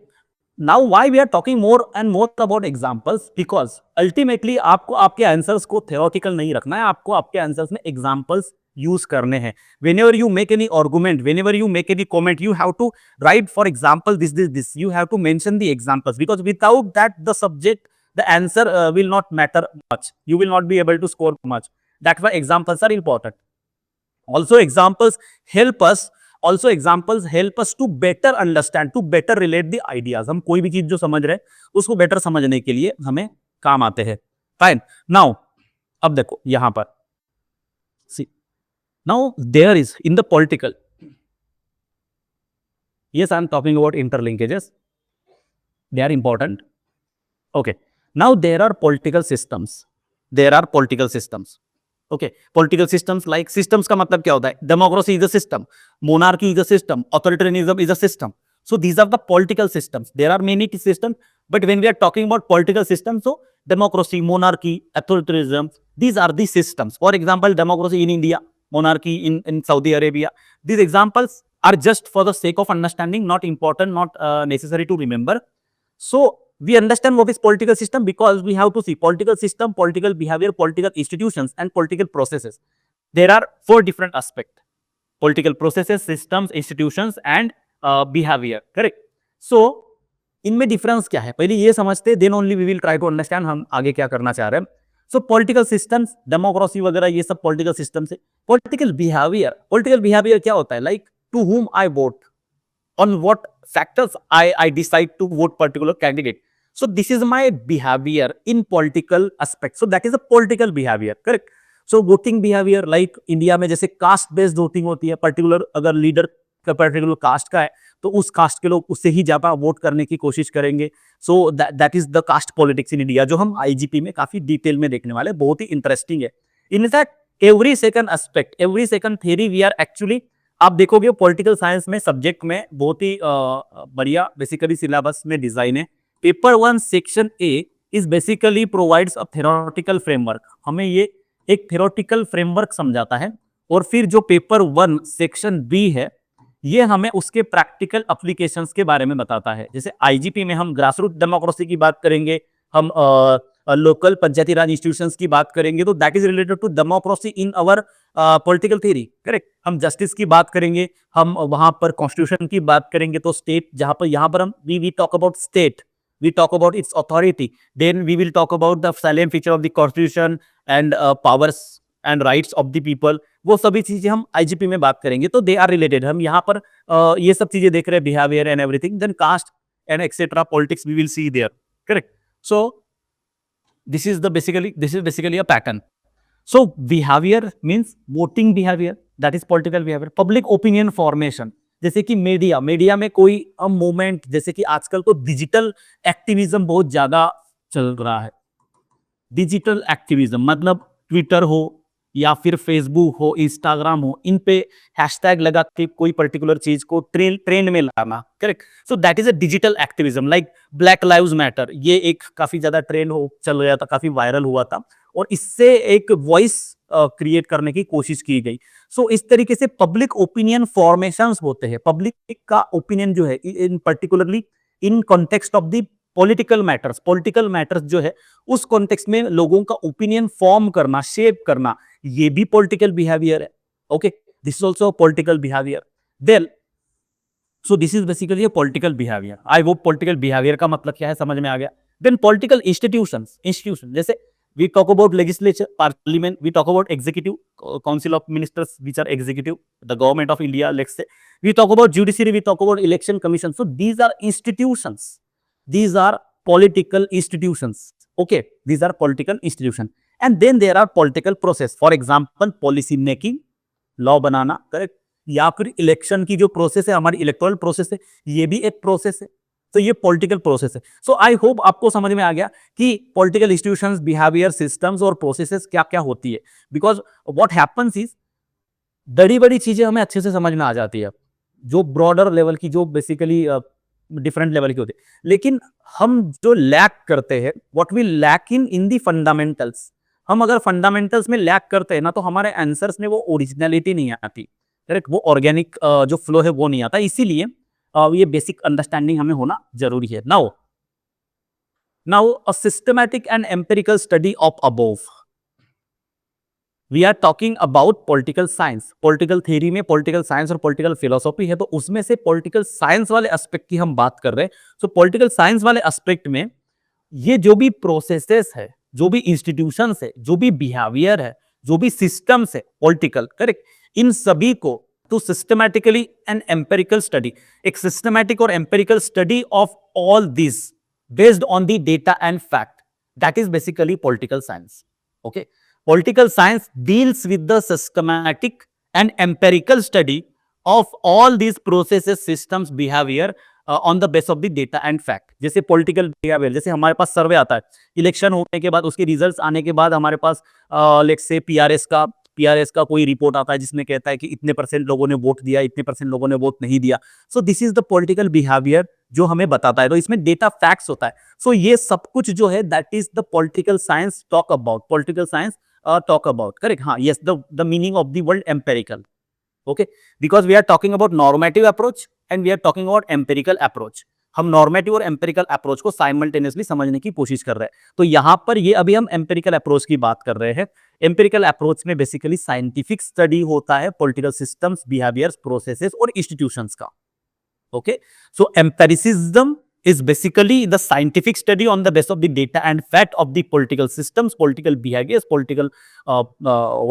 Now why we are talking more and more about examples? Because ultimately आपको आपके आंसर्स को theoretical नहीं रखना है, आपको आपके आंसर्स में examples यूज करने हैं. Whenever you make any argument, whenever you make any comment, you have to write, for example, this. You have to mention the examples, because without that the answer will not matter much. You will not be able to score much. That's why examples are important. Also examples help us to better understand, to better relate the ideas. हम कोई भी चीज जो समझ रहे हैं उसको बेटर समझने के लिए हमें काम आते हैं. फाइन. नाउ अब देखो यहां पर see, now there is in the political, yes, I am talking about interlinkages, they are important. Okay, now there are political systems. There are political systems. Okay, political systems like, systems का मतलब क्या होता है? Democracy is a system, monarchy is a system, authoritarianism is a system. So these are the political systems. There are many systems, but when we are talking about political systems, so democracy, monarchy, authoritarianism, these are the systems. For example, democracy in India, monarchy in Saudi Arabia. These examples are just for the sake of understanding, not important, not necessary to remember. So we understand what is political system because we have to see political system, political behavior, political institutions, and political processes. There are four different aspects: political processes, systems, institutions, and behaviour. Correct. So इनमें डिफरेंस क्या है, पहले ये समझते, then only we will try to understand हम आगे क्या करना चाह रहे हैं. सो पॉलिटिकल सिस्टम्स, डेमोक्रेसी वगैरह ये सब पॉलिटिकल सिस्टम से. पॉलिटिकल बिहेवियर क्या होता है? Like to whom I vote, on what factors I decide to vote particular candidate. So this is my behavior in political aspect. So that is a political behavior, correct? So voting behavior like India में जैसे कास्ट बेस्ड वोटिंग होती है, पर्टिकुलर अगर लीडर का पर्टिकुलर कास्ट का है तो उस कास्ट के लोग उससे ही ज्यादा वोट करने की कोशिश करेंगे. सो that is the caste politics in India, जो हम आईजीपी में काफी डिटेल में देखने वाले, बहुत ही इंटरेस्टिंग है. In fact every second aspect, every second theory we are actually, आप देखोगे पॉलिटिकल साइंस में सब्जेक्ट में बहुत ही बढ़िया बेसिकली सिलेबस में डिजाइन है. Paper 1 section A is basically provides a theoretical framework. हमें ये एक थ्योरेटिकल फ्रेमवर्क समझाता है. और फिर जो पेपर 1 सेक्शन बी है, ये हमें उसके प्रैक्टिकल एप्लीकेशंस के बारे में बताता है. जैसे आईजीपी में हम ग्रासरूट डेमोक्रेसी की बात करेंगे, हम लोकल पंचायती राज इंस्टीट्यूशंस की बात करेंगे, तो that is related to democracy in our political theory, correct. हम जस्टिस की बात करेंगे, हम वहां पर कॉन्स्टिट्यूशन की बात करेंगे, तो स्टेट जहां पर, यहां पर हम we talk about state, we talk about its authority, then we will talk about the salient feature of the constitution and powers and rights of the people. वो सभी चीजें हम आईजीपी में बात करेंगे, तो दे आर रिलेटेड. हम यहाँ पर ये सब चीजें देख रहे हैं, behaviour and everything, then caste and etcetera politics we will see there, correct. So this is basically a pattern. So behavior means voting behavior, that is political behavior. Public opinion formation, जैसे कि मीडिया में कोई मूवमेंट, जैसे कि आजकल तो डिजिटल एक्टिविज्म बहुत ज्यादा चल रहा है. डिजिटल एक्टिविज्म मतलब ट्विटर हो या फिर फेसबुक हो, इंस्टाग्राम हो, इन पे हैशटैग लगा के कोई पर्टिकुलर चीज को ट्रेंड में लाना, correct. So that is a digital activism. Like black lives matter, ये एक काफी ज्यादा ट्रेंड हो चल रहा था, काफी वायरल हुआ था, और इससे एक वॉइस क्रिएट करने की कोशिश की गई. सो इस तरीके से पब्लिक ओपिनियन फॉर्मेशंस होते हैं. पब्लिक का ओपिनियन जो है, in particularly in context of the political matters जो है, उस कॉन्टेक्स्ट में लोगों का ओपिनियन फॉर्म करना, शेप करना, ये भी पॉलिटिकल बिहेवियर है. Okay, this is also political behaviour. Then so this is basically political behaviour. I hope political behaviour का मतलब क्या है समझ में आ गया. देन पॉलिटिकल इंस्टीट्यूशन, जैसे we talk about legislature, parliament, we talk about executive, council of ministers which are executive, the government of India, let's say. We talk about judiciary, we talk about election commission. So these are institutions, these are political institutions. Okay, these are political institutions. And then there are political process, for example policy making, law banana, correct, या फिर इलेक्शन की जो प्रोसेस है, हमारी इलेक्टोरल प्रोसेस है, ये भी एक प्रोसेस है. तो ये पॉलिटिकल प्रोसेस है. सो आई होप आपको समझ में आ गया कि पॉलिटिकल इंस्टीट्यूशंस, बिहेवियर, सिस्टम्स और प्रोसेसेस क्या क्या होती है. बिकॉज व्हाट हैपेंस इज, बड़ी बड़ी चीजें हमें अच्छे से समझ में आ जाती है, जो ब्रॉडर लेवल की, जो बेसिकली डिफरेंट लेवल की होती है, लेकिन हम जो लैक करते हैं, what we lack in the fundamentals, हम अगर फंडामेंटल्स में लैक करते हैं ना, तो हमारे आंसर्स में वो ओरिजिनलिटी नहीं आती, करेक्ट, वो ऑर्गेनिक जो फ्लो है वो नहीं आता. इसीलिए ये बेसिक अंडरस्टैंडिंग हमें होना जरूरी है. Now a systematic and empirical study of above. We are talking about political science. Political theory में पॉलिटिकल साइंस और पॉलिटिकल फिलोसॉफी है, तो उसमें से पॉलिटिकल साइंस वाले एस्पेक्ट की हम बात कर रहे हैं. सो पॉलिटिकल साइंस वाले एस्पेक्ट में ये जो भी प्रोसेसेस है, जो भी इंस्टीट्यूशंस है, जो भी बिहेवियर है, जो भी सिस्टम्स है पॉलिटिकल, करेक्ट, इन सभी को to systematically and empirical study, एक systematic और empirical study of all these based on the data and fact, that is basically political science. Okay, political science deals with the systematic and empirical study of all these processes, systems, behavior on the basis of the data and fact. जैसे पॉलिटिकल बिहेवियर, जैसे हमारे पास सर्वे आता है इलेक्शन होने के बाद, उसके रिजल्ट्स आने के बाद हमारे पास लेट्स से पीआरएस का कोई रिपोर्ट आता है जिसमें कहता है कि इतने परसेंट लोगों ने वोट दिया, इतने परसेंट लोगों ने वोट नहीं दिया। सो this is the political behaviour जो हमें बताता है, तो इसमें डेटा फैक्ट्स होता है। सो ये सब कुछ जो है that is the political science talk about, political science talk about, correct? हाँ, yes, the meaning of the word empirical, okay, because we are talking about normative approach and we are talking about empirical approach. हम नॉर्मेटिव और एम्पेरिकल अप्रोच को साइमल्टेनियसली समझने की कोशिश कर रहे हैं। तो यहां पर ये अभी हम एम्पेरिकल अप्रोच की बात कर रहे हैं। एम्पेरिकल अप्रोच में बेसिकली साइंटिफिक स्टडी होता है पॉलिटिकल सिस्टम्स, बिहेवियर्स, प्रोसेसेस और इंस्टीट्यूशंस का। Okay, so empiricism is basically the scientific study on the basis of the data and fact of the political systems, political behaviors, political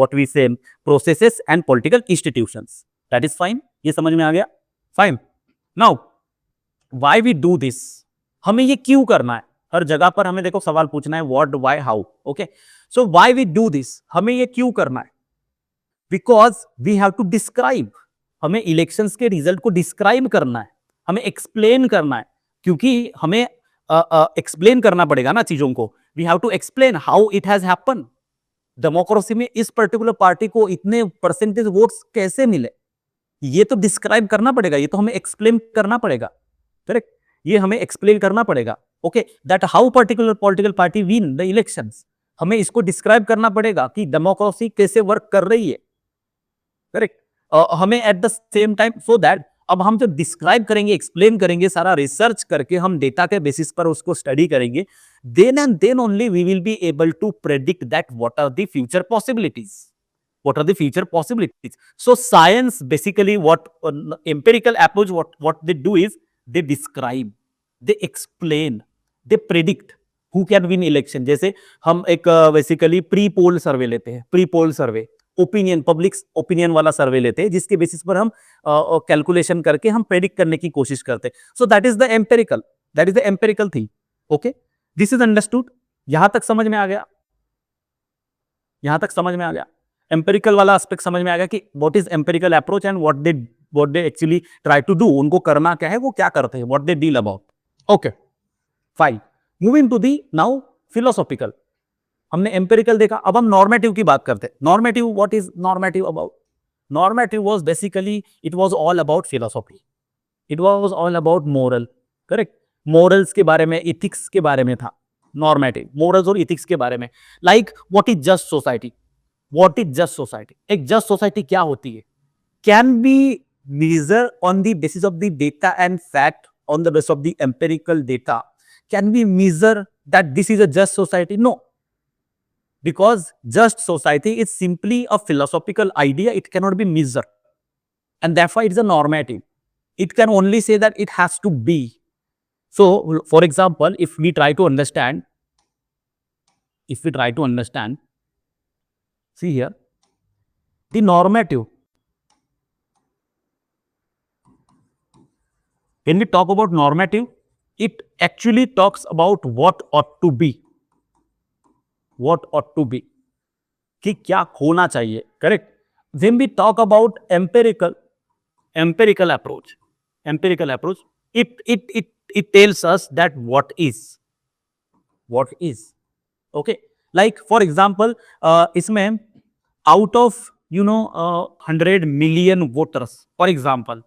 what we say processes and political institutions. That is fine. ये समझ में आ गया? Fine. Now, why we do this? हमें ये क्यों करना है? हर जगह पर हमें देखो सवाल पूछना है what, why, how. Okay. So why we do this? हमें ये क्यों करना है? Because we have to describe. हमें इलेक्शंस के रिजल्ट को डिस्क्राइब करना है, हमें एक्सप्लेन करना है, क्योंकि हमें एक्सप्लेन करना पड़ेगा ना चीजों को। We have to explain how it has happen. Democracy में इस पर्टिकुलर पार्टी को इतने परसेंटेज वोट्स कैसे मिले, ये तो डिस्क्राइब करना पड़ेगा, ये तो हमें एक्सप्लेन करना पड़ेगा, करेक्ट? ये हमें एक्सप्लेन करना पड़ेगा। Okay, that how particular political party win the elections, हमें इसको डिस्क्राइब करना पड़ेगा कि डेमोक्रेसी कैसे वर्क कर रही है, करेक्ट? हमें eight the same time, so that अब हम जब डिस्क्राइब करेंगे, एक्सप्लेन करेंगे, सारा रिसर्च करके हम डेटा के बेसिस पर उसको स्टडी करेंगे, then and then only we will be able to predict that what are the future possibilities, what are the future possibilities. So science basically, what empirical approach, what they do is they describe, they explain, they predict who can win election. जैसे हम एक बेसिकली प्री पोल सर्वे लेते हैं, प्री पोल सर्वे ओपिनियन, पब्लिक ओपिनियन वाला सर्वे लेते हैं, जिसके बेसिस पर हम कैलकुलेशन करके हम प्रेडिक्ट करने की कोशिश करते हैं। सो that is the empirical, that is the empirical thing. Okay, this is understood? यहां तक समझ में आ गया? यहां तक समझ में आ गया? एम्पेरिकल वाला एस्पेक्ट समझ में आ गया कि what is empirical approach and what they actually try to do, उनको करना क्या है, वो क्या करते हैं, what they deal about. Okay, fine. Moving to the now philosophical. हमने एम्पेरिकल देखा, अब हम नॉर्मेटिव की बात करते हैं। Normative, what is normative about? Normative was basically, it was all about philosophy, it was all about moral, correct? Morals के बारे में, इथिक्स के बारे में था नॉर्मेटिव, मोरल्स और इथिक्स के बारे में। Like what is just society, what is just society, एक जस्ट सोसाइटी क्या होती है, can be measure on the basis of the data and fact, on the basis of the empirical data, can be measure that this is a just society? No, because just society is simply a philosophical idea, it cannot be measured, and therefore it is a normative. It can only say that it has to be. So for example, if we try to understand, see here, the normative, when we talk about normative, it actually talks about what ought to be, what ought to be, कि क्या होना चाहिए, correct? When we talk about empirical approach, it tells us that what is, okay? Like for example, इसमें out of 100 million voters, for example,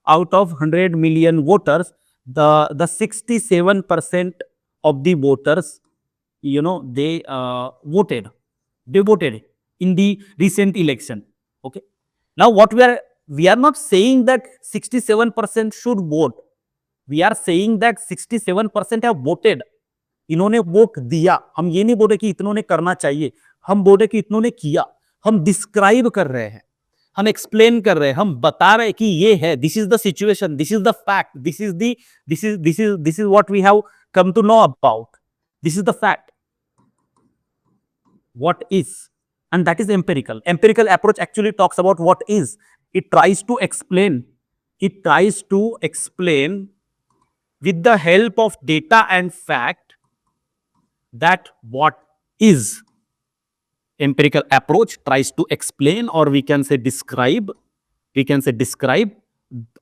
out of 100 million voters, the 67% of the voters, they voted in the recent election. Okay, now what we are not saying that 67% should vote, we are saying that 67% have voted, इन्होंने वोट दिया। हम ये नहीं बोले कि इतनों ने करना चाहिए, हम बोले कि इतनों ने किया। हम डिस्क्राइब कर रहे हैं, हम एक्सप्लेन कर रहे हैं, हम बता रहे हैं कि ये है, this is the situation, this is the fact, this is what we have come to know about, this is the fact, what is, and that is empirical. Empirical approach actually talks about what is. It tries to explain with the help of data and fact that what is. Empirical approach tries to explain, or we can say describe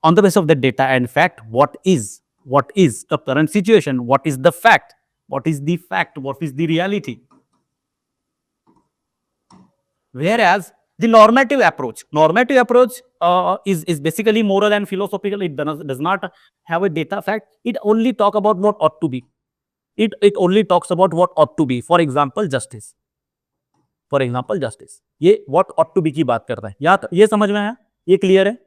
on the basis of the data and fact what is. what is the current situation, what is the fact, what is the fact, what is the reality. Whereas the normative approach is basically moral and philosophical. It does not have a data fact. It only talk about what ought to be. It only talks about what ought to be. For example, justice. ये what ought to be की बात करता है. ये समझ में आया? ये क्लियर है?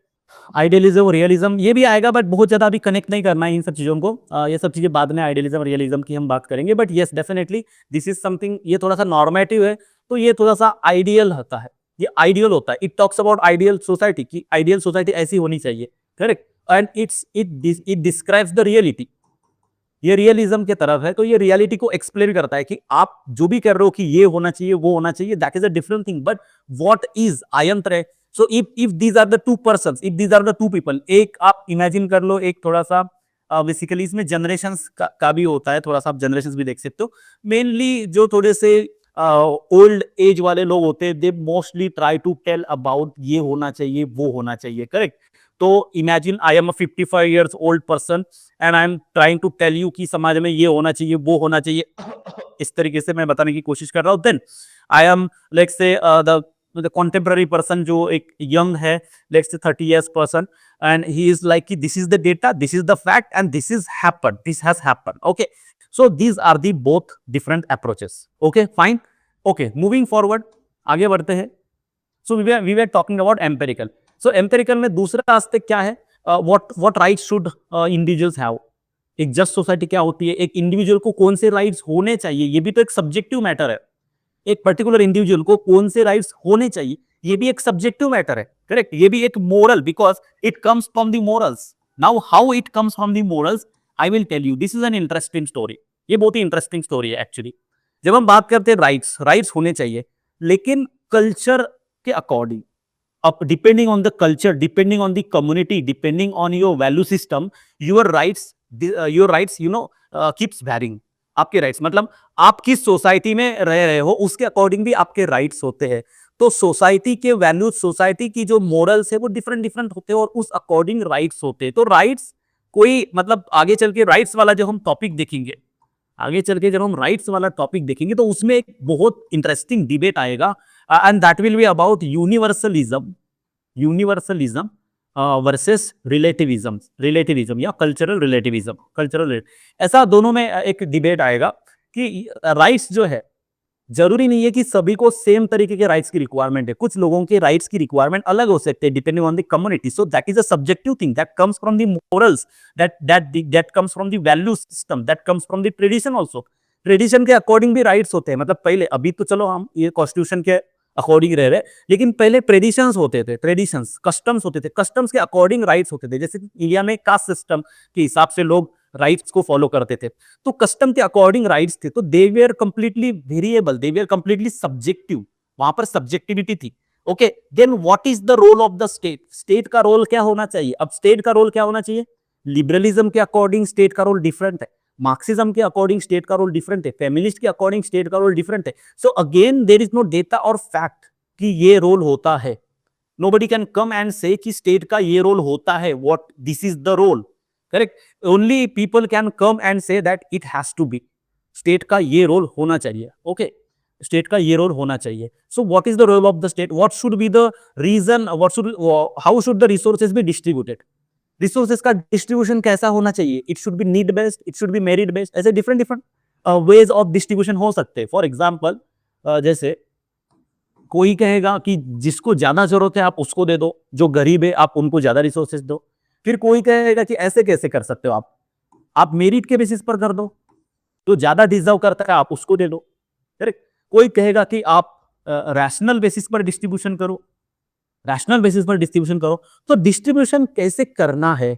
आइडियलिज्म, रियलिज्म ये भी आएगा, बट बहुत ज़्यादा अभी कनेक्ट नहीं करना है इन सब चीज़ों को. ये सब चीज़ें बाद में आइडियलिज्म, रियलिज्म की हम बात करेंगे. But yes, definitely this is something. ये थोड़ा सा नॉर्मेटिव है, तो ये थोड़ा सा आइडियल होता है. ये आइडियल होता है. It talks about ideal society की आइडियल सोसाइटी ऐसी होनी चाहिए. Correct. And it describes the reality. ये रियलिज्म के तरफ है, तो ये रियलिटी को एक्सप्लेन करता है कि आप जो भी कर रहे हो कि ये होना चाहिए, वो होना चाहिए, that is a different thing. But what is आयंत्र है. So if these are the two persons, if these are the two people, एक आप इमेजिन कर लो, एक थोड़ा सा बेसिकली इसमें जनरेशंस का भी होता है, थोड़ा सा आप जनरेशंस भी देख सकते हो. मेनली जो थोड़े से ओल्ड एज वाले लोग होते हैं, they mostly try to tell about ये होना चाहिए, वो होना चाहिए. करेक्ट. तो imagine I am a 55 years old person and I am trying to tell you कि समाज में ये होना चाहिए, वो होना चाहिए. इस तरीके से मैं बताने की कोशिश कर रहा हूं. Then I am let's say the contemporary person जो एक यंग है, let's say 30 years person, and he is like this is the data, this is the fact, and this is happened, this has happened. Okay, so these are the both different approaches. Okay, fine. Okay, moving forward, आगे बढ़ते हैं. So we were talking about empirical. So empirical में दूसरा एस्पेक्ट क्या है? what rights should individuals have. एक जस्ट सोसाइटी क्या होती है, एक इंडिविजुअल को कौन से राइट्स होने चाहिए, ये भी तो एक सब्जेक्टिव मैटर है. एक पर्टिकुलर इंडिविजुअल को कौन से राइट्स होने चाहिए, ये भी एक सब्जेक्टिव मैटर है. करेक्ट. ये भी एक moral, because it comes from the morals. Now how it comes from the morals, I will tell you. This is an interesting story. ये बहुत ही इंटरेस्टिंग स्टोरी है एक्चुअली. जब हम बात करते हैं राइट्स होने चाहिए, लेकिन कल्चर के अकॉर्डिंग, अब depending on the culture, depending on the community, depending on your value system, your rights keeps varying. आपके राइट्स मतलब आप किस सोसाइटी में रह रहे हो, उसके अकॉर्डिंग भी आपके राइट्स होते हैं. तो सोसाइटी के वैल्यूज, सोसाइटी की जो मोरल्स है, वो डिफरेंट डिफरेंट होते हैं और उस अकॉर्डिंग राइट्स होते हैं. तो राइट्स कोई मतलब आगे चल के राइट्स वाला जो हम टॉपिक देखेंगे, तो उसमें एक बहुत इंटरेस्टिंग डिबेट आएगा, and that will be about universalism versus relativism या कल्चरल रिलेटिविज्म. ऐसा दोनों में एक डिबेट आएगा कि राइट्स जो है, जरूरी नहीं है कि सभी को सेम तरीके के राइट्स की रिक्वायरमेंट है. कुछ लोगों के राइट्स की रिक्वायरमेंट अलग हो सकते हैं depending on the community. So that is a subjective thing, that comes from the morals, that comes from the value system, that comes from the tradition also. Tradition के अकॉर्डिंग भी राइट्स होते हैं. मतलब पहले, अभी तो चलो हम ये कॉन्स्टिट्यूशन के अकॉर्डिंग रह रहे, लेकिन पहले ट्रेडिशंस होते थे, कस्टम्स होते थे, कस्टम्स के अकॉर्डिंग राइट्स होते थे. जैसे इंडिया में कास्ट सिस्टम के हिसाब से लोग राइट्स को फॉलो करते थे, तो कस्टम के अकॉर्डिंग राइट्स थे. तो they were completely variable, they were completely subjective. वहां पर सब्जेक्टिविटी थी. Okay, then what is the role of the state. State का रोल क्या होना चाहिए? अब स्टेट का रोल क्या होना चाहिए? लिबरलिज्म के अकॉर्डिंग स्टेट का रोल डिफरेंट है, मार्क्सिज्म के अकॉर्डिंग स्टेट का रोल डिफरेंट है, फेमिनिस्ट के अकॉर्डिंग स्टेट का रोल डिफरेंट है. So again there is no data और फैक्ट कि ये रोल होता है. नोबडी कैन कम एंड से कि स्टेट का ये रोल होता है, what this is the role. Correct. Only people can come and say that it has to be. State का ये रोल होना चाहिए. ओके, स्टेट का ये रोल होना चाहिए. So what is the role of the state, what should be the reason, how should the resources be distributed. Resources का डिस्ट्रीब्यूशन कैसा होना चाहिए? It should be need based, it should be merit based. ऐसे different different ways of distribution हो सकते हैं. फॉर एग्जाम्पल, जैसे कोई कहेगा कि जिसको ज्यादा जरूरत है आप उसको दे दो, जो गरीब है आप उनको ज्यादा रिसोर्सेज दो. फिर कोई कहेगा कि ऐसे कैसे कर सकते हो आप मेरिट के बेसिस पर कर दो, जो ज्यादा डिजर्व करता है आप उसको दे दो. करेक्ट. कोई कहेगा कि आप रैशनल बेसिस पर डिस्ट्रीब्यूशन करो, तो डिस्ट्रीब्यूशन कैसे करना है,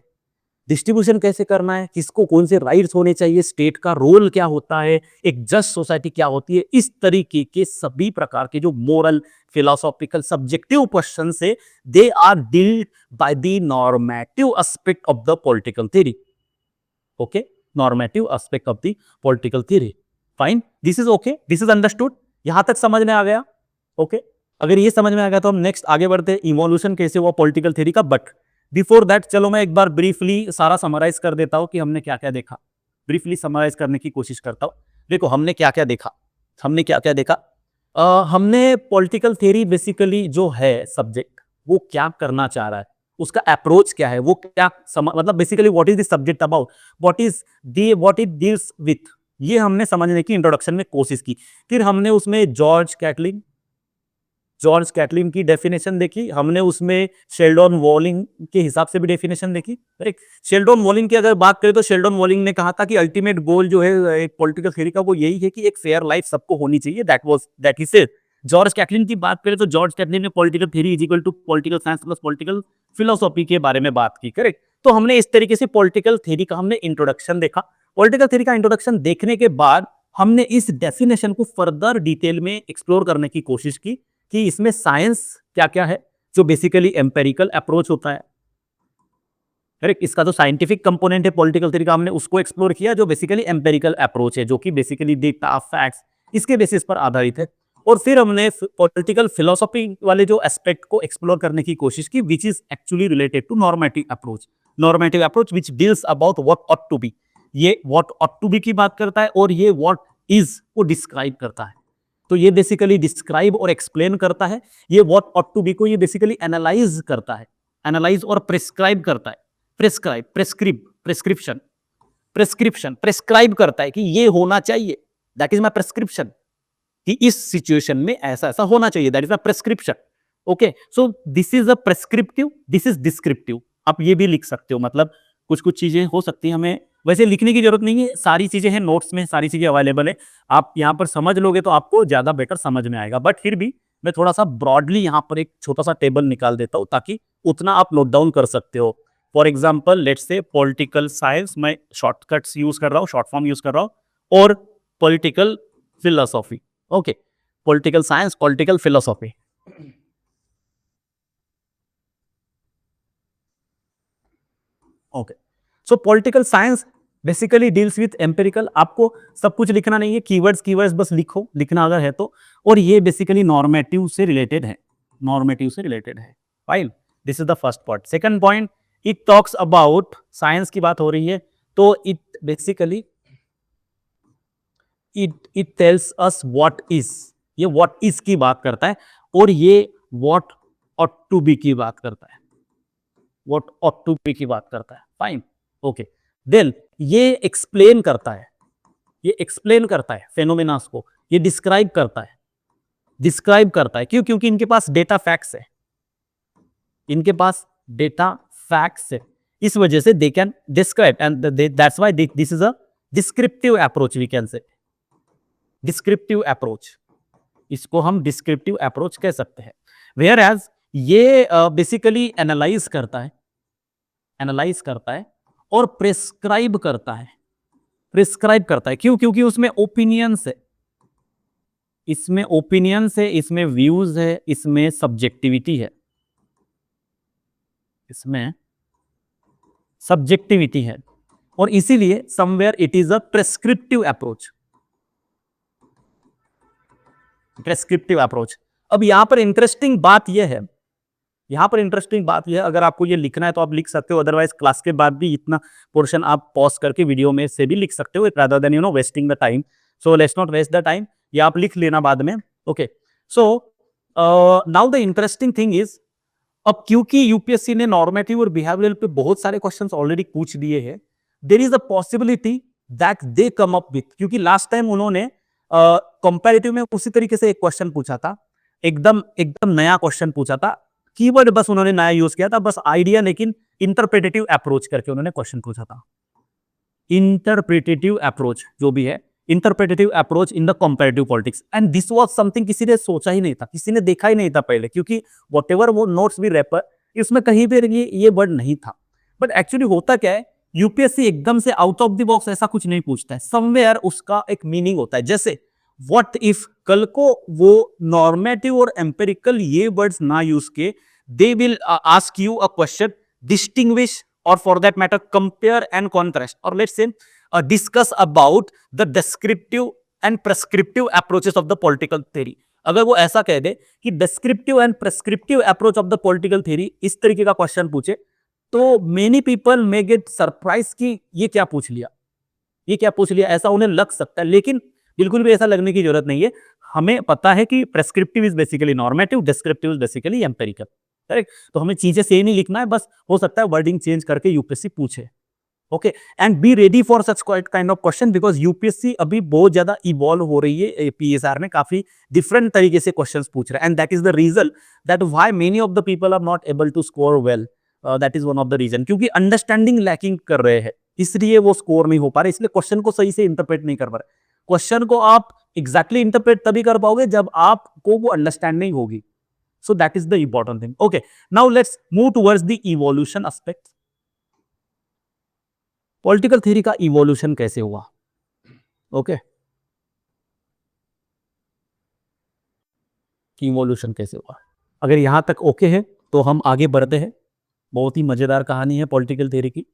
किसको कौन से राइट्स होने चाहिए, स्टेट का रोल क्या होता है, एक जस्ट सोसाइटी क्या होती है, इस तरीके के सभी प्रकार के जो मोरल, फिलोसॉफिकल, सब्जेक्टिव क्वेश्चन से they are dealt by the normative aspect of the political theory. Okay, normative aspect of the political theory. Fine, this is okay, this is understood. यहां तक समझ में आ गया? ओके, अगर ये समझ में आ गया तो हम नेक्स्ट आगे बढ़ते हैं, इवोल्यूशन कैसे हुआ पॉलिटिकल थ्योरी का. बट बिफोर दैट चलो मैं एक बार ब्रीफली सारा समराइज कर देता हूं कि हमने क्या क्या देखा। ब्रीफली समराइज करने की कोशिश करता हूं। देखो हमने क्या क्या देखा। हमने क्या क्या देखा। हमने पॉलिटिकल थ्योरी बेसिकली जो है सब्जेक्ट, वो क्या करना चाह रहा है, उसका अप्रोच क्या है, वो क्या मतलब basically what is the subject about, what it deals with, ये हमने समझने की इंट्रोडक्शन में कोशिश की। फिर हमने उसमें जॉर्ज कैटलिन की डेफिनेशन देखी, हमने उसमें शेल्डन वॉलिंग के हिसाब से भी डेफिनेशन देखी। करेक्ट। शेल्डन वॉलिंग की अगर बात करें तो शेल्डन वॉलिंग ने कहा था कि अल्टीमेट गोल जो है एक पॉलिटिकल थ्योरी का वो यही है कि एक फेयर लाइफ सबको होनी चाहिए। That he said. George Catlin की बात करें तो जॉर्ज कैटलिन ने political theory is equal to political science plus political philosophy के बारे में बात की। करेक्ट। तो हमने इस तरीके से पॉलिटिकल थ्योरी का हमने इंट्रोडक्शन देखा। पॉलिटिकल थ्योरी का इंट्रोडक्शन देखने के बाद हमने इस डेफिनेशन को फर्दर डिटेल में एक्सप्लोर करने की कोशिश की कि इसमें साइंस क्या क्या है, जो बेसिकली एम्पेरिकल अप्रोच होता है। करेक्ट। इसका जो साइंटिफिक कंपोनेंट है पॉलिटिकल थ्योरी का, हमने उसको एक्सप्लोर किया, जो बेसिकली एम्पेरिकल अप्रोच है, जो कि बेसिकली डेटा फैक्ट्स इसके बेसिस पर आधारित है। और फिर हमने पॉलिटिकल फिलोसॉफी वाले जो एस्पेक्ट को एक्सप्लोर करने की कोशिश की, which is actually related to normative approach which deals about what ought to be. ये व्हाट ऑट टू बी की बात करता है और ये व्हाट इज को डिस्क्राइब करता है। तो ये बेसिकली डिस्क्राइब और एक्सप्लेन करता है। ये व्हाट ऑट टू बी को ये बेसिकली एनालाइज करता है, एनालाइज और प्रिस्क्राइब करता है। प्रेस्क्राइब करता है कि ये होना चाहिए, दैट इज माई प्रेस्क्रिप्शन, कि इस सिचुएशन में ऐसा ऐसा होना चाहिए, that is my prescription. Okay, so this is a prescriptive, this is descriptive. आप ये भी लिख सकते हो, मतलब कुछ कुछ चीजें हो सकती हैं, हमें वैसे लिखने की जरूरत नहीं है, सारी चीजें हैं नोट्स में, सारी चीजें अवेलेबल है। आप यहाँ पर समझ लोगे तो आपको ज्यादा बेटर समझ में आएगा। बट फिर भी मैं थोड़ा सा ब्रॉडली यहाँ पर एक छोटा सा टेबल निकाल देता हूँ ताकि उतना आप नोट डाउन कर सकते हो। For example let's say political science, मैं शॉर्टकट्स यूज कर रहा हूँ, शॉर्ट फॉर्म यूज कर रहा हूँ, और political philosophy. Okay, political science, political philosophy. Okay, so political science basically deals with empirical. आपको सब कुछ लिखना नहीं है, कीवर्ड्स बस लिखो, लिखना अगर है तो। और ये बेसिकली नॉर्मेटिव से रिलेटेड है, fine. This is the first point. Second point, it talks about, science की बात हो रही है तो it basically it tells us what is, ये व्हाट इज की बात करता है, और ये व्हाट ऑट टू बी की बात करता है, व्हाट ऑट टू बी की बात करता है। Fine, okay. देन ये एक्सप्लेन करता है, फेनोमेनास को, ये डिस्क्राइब करता है। क्यों? क्योंकि इनके पास डेटा फैक्ट्स है, इस वजह से they can describe, and that's why this is a descriptive approach, we can say descriptive approach, इसको हम डिस्क्रिप्टिव अप्रोच कह सकते हैं। वेयर एज ये बेसिकली एनालाइज करता है और प्रिस्क्राइब करता है। क्यों? क्योंकि उसमें ओपिनियंस है, इसमें व्यूज है, इसमें सब्जेक्टिविटी है, और इसीलिए somewhere it is a prescriptive approach. अब यहां पर इंटरेस्टिंग बात यह है, अगर आपको ये लिखना है तो आप लिख सकते हो, अदरवाइज क्लास के बाद भी इतना पोर्शन आप पॉज करके वीडियो में से भी लिख सकते हो, rather than wasting the time. So let's not waste the time, ये आप लिख लेना बाद में। Okay, so now the interesting thing is, अब क्योंकि यूपीएससी ने नॉर्मेटिव और बिहेवियरल पे बहुत सारे क्वेश्चंस ऑलरेडी पूछ दिए हैं, there is a possibility that they come up with, क्योंकि लास्ट टाइम उन्होंने कंपैरेटिव में उसी तरीके से एक क्वेश्चन पूछा था, एकदम नया क्वेश्चन पूछा था, कीवर्ड बस उन्होंने नया यूज किया था, बस आइडिया, लेकिन इंटरप्रेटेटिव अप्रोच करके उन्होंने क्वेश्चन पूछा था। इंटरप्रेटेटिव अप्रोच जो भी है, interpretative approach in the comparative politics, and this was something किसी ने सोचा ही नहीं था, किसी ने देखा ही नहीं था पहले, क्योंकि व्हाटएवर वो नोट्स भी रेफर, इसमें कहीं पे ये वर्ड नहीं था। बट एक्चुअली होता क्या है, यूपीएससी एकदम से आउट ऑफ द बॉक्स ऐसा कुछ नहीं पूछता है, समवेयर उसका एक मीनिंग होता है। जैसे व्हाट इफ कल को वो नॉर्मेटिव और एम्पेरिकल ये वर्ड्स ना यूज के, they will ask you a question, distinguish और for that matter compare and contrast, और let's say discuss about the descriptive and prescriptive approaches of the political theory. अगर वो ऐसा कह दे कि descriptive and prescriptive approach of the political theory, इस तरीके का क्वेश्चन पूछे, तो many people may get surprise कि ये क्या पूछ लिया, ये क्या पूछ लिया, ऐसा उन्हें लग सकता है, लेकिन बिल्कुल भी ऐसा लगने की जरूरत नहीं है। हमें पता है कि prescriptive is basically normative, descriptive is basically empirical, correct. तो हमें चीजें सेम नहीं लिखना है, बस हो सकता है वर्डिंग चेंज करके यूपीएससी पूछे। Okay, and be ready for such kind of question, because UPSC अभी बहुत ज्यादा इवॉल्व हो रही है, पीएसआर में काफी डिफरेंट तरीके से क्वेश्चंस पूछ रहे हैं, and that is the reason that why many of the people are not able to score well. That is one of the reason, क्योंकि अंडरस्टैंडिंग लैकिंग कर रहे हैं, इसलिए वो स्कोर नहीं हो पा रहे, इसलिए क्वेश्चन को सही से इंटरप्रेट नहीं कर पा रहे। क्वेश्चन को आप एग्जैक्टली इंटरप्रेट तभी कर पाओगे जब आपको वो अंडरस्टैंडिंग होगी। सो that is the important thing. Okay, now let's move towards the evolution aspect. Political theory का इवोल्यूशन कैसे हुआ? ओके, इवोल्यूशन कैसे हुआ? अगर यहां तक ओके है तो हम आगे बढ़ते हैं। बहुत ही मजेदार कहानी है पॉलिटिकल थ्योरी की।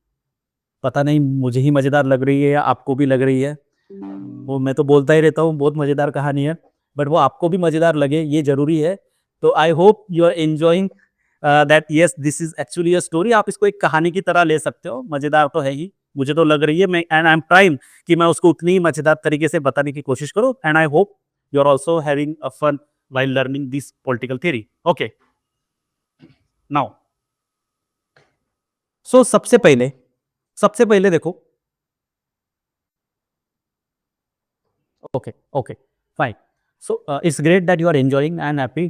पता नहीं मुझे ही मजेदार लग रही है या आपको भी लग रही है, वो मैं तो बोलता ही रहता हूँ बहुत मजेदार कहानी है, बट वो आपको भी मजेदार लगे ये जरूरी है। तो I hope you are enjoying that, yes this is actually a story. आप इसको एक कहानी की तरह ले सकते हो, मजेदार तो है ही, मुझे तो लग रही है, मैं एंड आई एम ट्राइंग कि मैं उसको उतनी ही मजेदार तरीके से बताने की कोशिश करूं, and I hope you are also having a fun while learning this political theory. Okay, now, so सबसे पहले देखो, okay, fine. So it's great that you are enjoying and happy.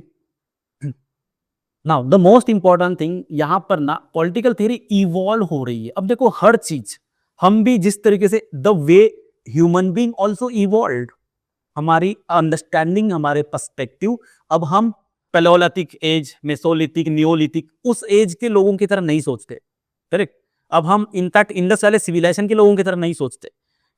Now the most important thing, यहां पर ना पॉलिटिकल थ्योरी इवॉल्व हो रही है। अब देखो हर चीज, हम भी जिस तरीके से the way human being also evolved, हमारी अंडरस्टैंडिंग, हमारे पर्सपेक्टिव, अब हम पैलेओलिथिक एज, मेसोलिथिक, नियोलिथिक उस एज के लोगों की तरह नहीं सोचते, करेक्ट। अब हम इनफैक्ट इंडस वाले सिविलाइजेशन के लोगों की तरह नहीं सोचते,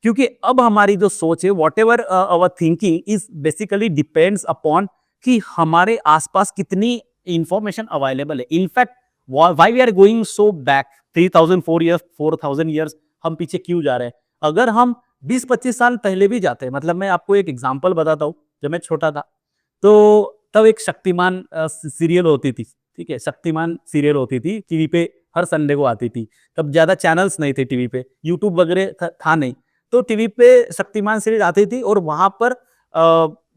क्योंकि अब हमारी जो सोच है, whatever our thinking is basically depends upon कि हमारे आसपास कितनी इंफॉर्मेशन अवेलेबल है। In fact why we are going so back 4,000 years, हम पीछे क्यों जा रहे हैं? अगर हम 20-25 साल पहले भी जाते हैं, मतलब मैं आपको एक एग्जांपल बताता हूं। जब मैं छोटा था तो तब एक शक्तिमान सीरियल होती थी, ठीक है, शक्तिमान सीरियल होती थी टीवी पे, हर संडे को आती थी। तब ज्यादा चैनल्स नहीं थे टीवी पे, यूट्यूब वगैरह था नहीं, तो टीवी पे शक्तिमान सीरीज आती थी, और वहां पर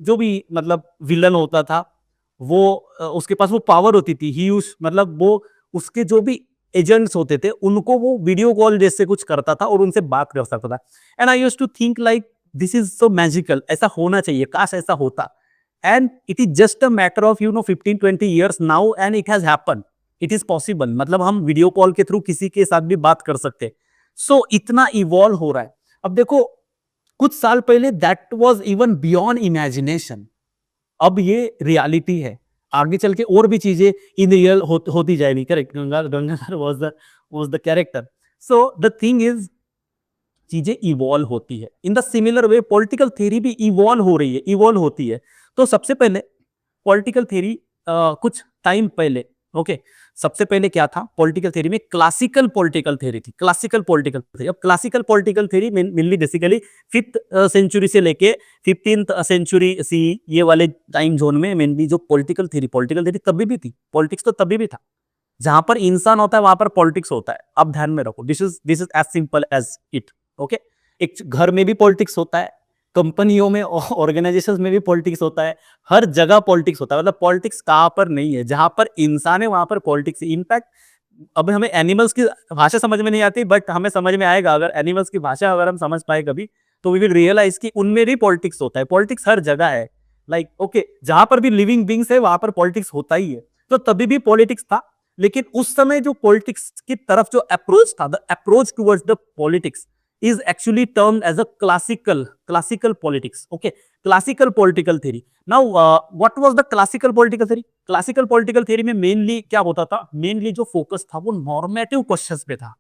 जो भी मतलब विलन होता था, वो उसके पास वो पावर होती थी, ही यूज मतलब वो उसके जो भी एजेंट्स होते थे उनको वो वीडियो कॉल जैसे कुछ करता था और उनसे बात कर सकता था। And I used to think like this is so magical, ऐसा होना चाहिए, काश ऐसा होता। And it is just a matter of 15-20 years now, and it has happen, it is possible, मतलब हम वीडियो कॉल के थ्रू किसी के साथ भी बात कर सकते। सो इतना इवॉल्व हो रहा है। अब देखो कुछ साल पहले that was even beyond imagination, अब ये रियलिटी है। आगे चल के और भी चीजें इन रियल होती जाएगी, correct. Gangadhar was the character. So the thing is, चीजें इवॉल्व होती है, in the similar way political theory भी इवॉल्व हो रही है, इवॉल्व होती है। तो सबसे पहले पॉलिटिकल थ्योरी कुछ टाइम पहले, ओके, सबसे पहले क्या था पॉलिटिकल थ्योरी में? क्लासिकल पॉलिटिकल थ्योरी थी, क्लासिकल पॉलिटिकल थ्योरी। अब classical political theory mainly basically 5th century से लेके 15th सेंचुरी सी, ये वाले टाइम जोन में मेनली जो पॉलिटिकल थ्योरी तभी भी थी, पॉलिटिक्स तो तभी भी था। जहां पर इंसान होता है वहां पर पॉलिटिक्स होता है, आप ध्यान में रखो, this is as simple as it. Okay, एक घर में भी पॉलिटिक्स होता है, कंपनियों में, ऑर्गेनाइजेशंस में भी पॉलिटिक्स होता है, हर जगह पॉलिटिक्स होता है। मतलब पॉलिटिक्स कहां पर नहीं है, जहां पर इंसान है वहां पर पॉलिटिक्स है। इनफैक्ट अब हमें एनिमल्स की भाषा समझ में नहीं आती, बट हमें समझ में आएगा अगर एनिमल्स की भाषा अगर हम समझ पाए कभी, तो वी विल रियलाइज कि उनमें भी पॉलिटिक्स होता है। पॉलिटिक्स हर जगह है, लाइक ओके, जहां पर भी लिविंग बींग्स है वहां पर पॉलिटिक्स होता ही है। तो तभी भी पॉलिटिक्स था, लेकिन उस समय जो पॉलिटिक्स की तरफ जो अप्रोच था, the approach towards the politics is actually termed as a classical politics. Okay, classical political theory. Now what was the classical political theory? Classical political theory में mainly क्या होता था? Mainly जो focus था वो normative questions पे था,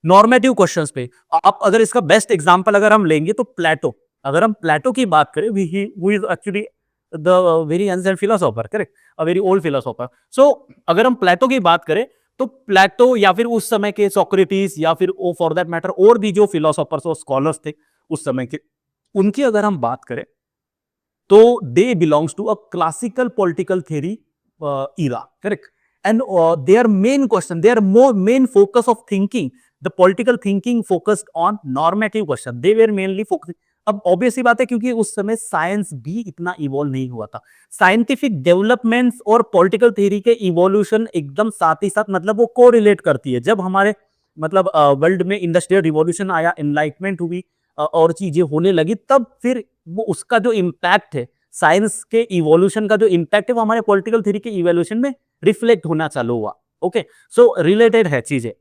normative questions पे। आप अगर इसका बेस्ट एग्जांपल अगर हम लेंगे तो प्लेटो, अगर हम प्लेटो की बात करें, who is actually the very ancient philosopher, correct, a very old philosopher. So अगर हम प्लेटो की बात करें तो प्लेटो या फिर उस समय के सोक्रेटिस या फिर ओ फॉर दैट मैटर और भी जो फिलोसोफर्स और स्कॉलर्स थे उस समय के, उनकी अगर हम बात करें तो they belongs to a classical political theory era, correct. and their main question, their more main focus of thinking, the political thinking focused on normative question. They were mainly focusing. अब ऑब्वियस सी बात है क्योंकि उस समय साइंस भी इतना इवॉल्व नहीं हुआ था. साइंटिफिक डेवलपमेंट्स और पॉलिटिकल थ्योरी के इवोल्यूशन एकदम साथ ही साथ, मतलब वो कोरिलेट करती है. जब हमारे मतलब वर्ल्ड में इंडस्ट्रियल रिवॉल्यूशन आया, एनलाइटमेंट हुई, और चीजें होने लगी, तब फिर वो उसका जो इम्पैक्ट है, साइंस के इवोल्यूशन का जो इम्पैक्ट है, वो हमारे पॉलिटिकल थ्योरी के इवोल्यूशन में रिफ्लेक्ट होना चालू हुआ. ओके, सो रिलेटेड है चीजें.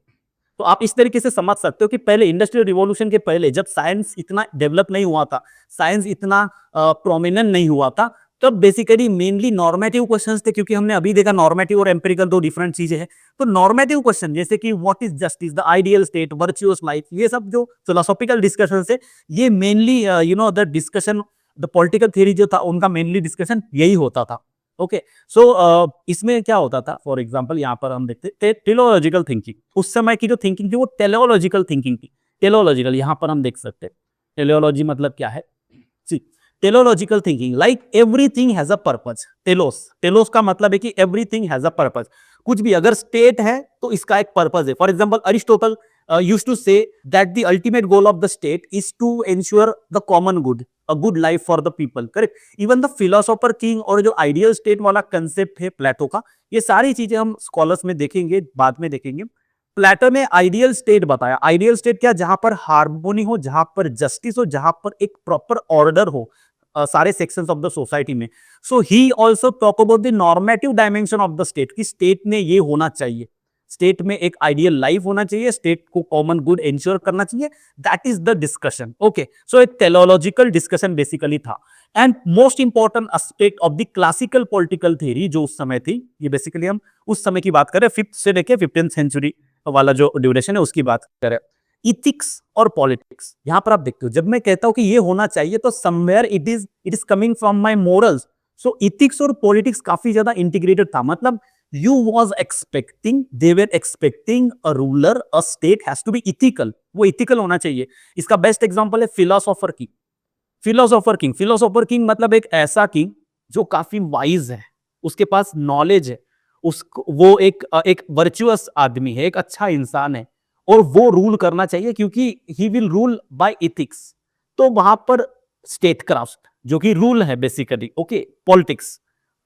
तो आप इस तरीके से समझ सकते हो कि पहले इंडस्ट्रियल रिवॉल्यूशन के पहले जब साइंस इतना डेवलप नहीं हुआ था, साइंस इतना प्रोमिनेंट नहीं हुआ था, तब बेसिकली मेनली नॉर्मेटिव क्वेश्चंस थे. क्योंकि हमने अभी देखा नॉर्मेटिव और एम्पिरिकल दो डिफरेंट चीजें हैं. तो नॉर्मेटिव क्वेश्चन जैसे कि what is justice, the ideal state, virtuous life, ये सब जो फिलोसॉफिकल डिस्कशन है, ये mainly the discussion, the political theory जो था उनका मेनली डिस्कशन यही होता था. ओके, सो इसमें क्या होता था, फॉर एग्जांपल यहाँ पर हम देखते थे टेलोलॉजिकल थिंकिंग. उस समय की जो थिंकिंग थी वो टेलोलॉजिकल थिंकिंग थी. टेलोलॉजिकल यहाँ पर हम देख सकते हैं. टेलोलॉजी मतलब क्या है? Teleological thinking, like everything has a purpose. Telos का मतलब है कि एवरीथिंग हैज अ पर्पज. कुछ भी अगर स्टेट है तो इसका एक पर्पज है. For example Aristotle used to say that the ultimate goal of the state is to ensure the common good, a good life for the people. Correct. Even the philosopher king और जो ideal state वाला concept है प्लेटो का, ये सारी चीजें हम स्कॉलर्स में देखेंगे, बाद में देखेंगे. प्लेटो ने आइडियल स्टेट बताया. आइडियल स्टेट क्या? जहां पर हार्मोनी हो, जहां पर जस्टिस हो, जहां पर एक प्रॉपर ऑर्डर हो सारे सेक्शंस ऑफ द सोसाइटी में. So he also talk about the normative dimension of the state, कि स्टेट में ये होना चाहिए, स्टेट में एक आइडियल लाइफ होना चाहिए, स्टेट को कॉमन गुड इंश्योर करना चाहिए. That is the discussion. Okay, so एक टेलोलॉजिकल डिस्कशन बेसिकली था. And most important aspect of the classical political theory जो उस समय थी, ये बेसिकली हम उस समय की बात करें, 5th से लेके 15th सेंचुरी वाला जो ड्यूरेशन है उसकी बात करें. इथिक्स और पॉलिटिक्स, यहां पर आप देखते हो, जब मैं कहता हूं कि ये होना चाहिए तो somewhere it is coming from my morals. So ethics और पॉलिटिक्स काफी ज्यादा इंटीग्रेटेड था. मतलब you was expecting, they were expecting a ruler, a state has to be ethical. वो ethical होना चाहिए. इसका बेस्ट एग्जांपल है फिलोसोफर किंग. फिलोसोफर किंग मतलब एक ऐसा किंग जो काफी वाइज है, उसके पास नॉलेज है, उसको वो एक वर्चुअस आदमी है, एक अच्छा इंसान है, और वो रूल करना चाहिए क्योंकि he will rule by ethics. तो वहां पर स्टेट क्राफ्ट जो कि रूल है basically. Okay,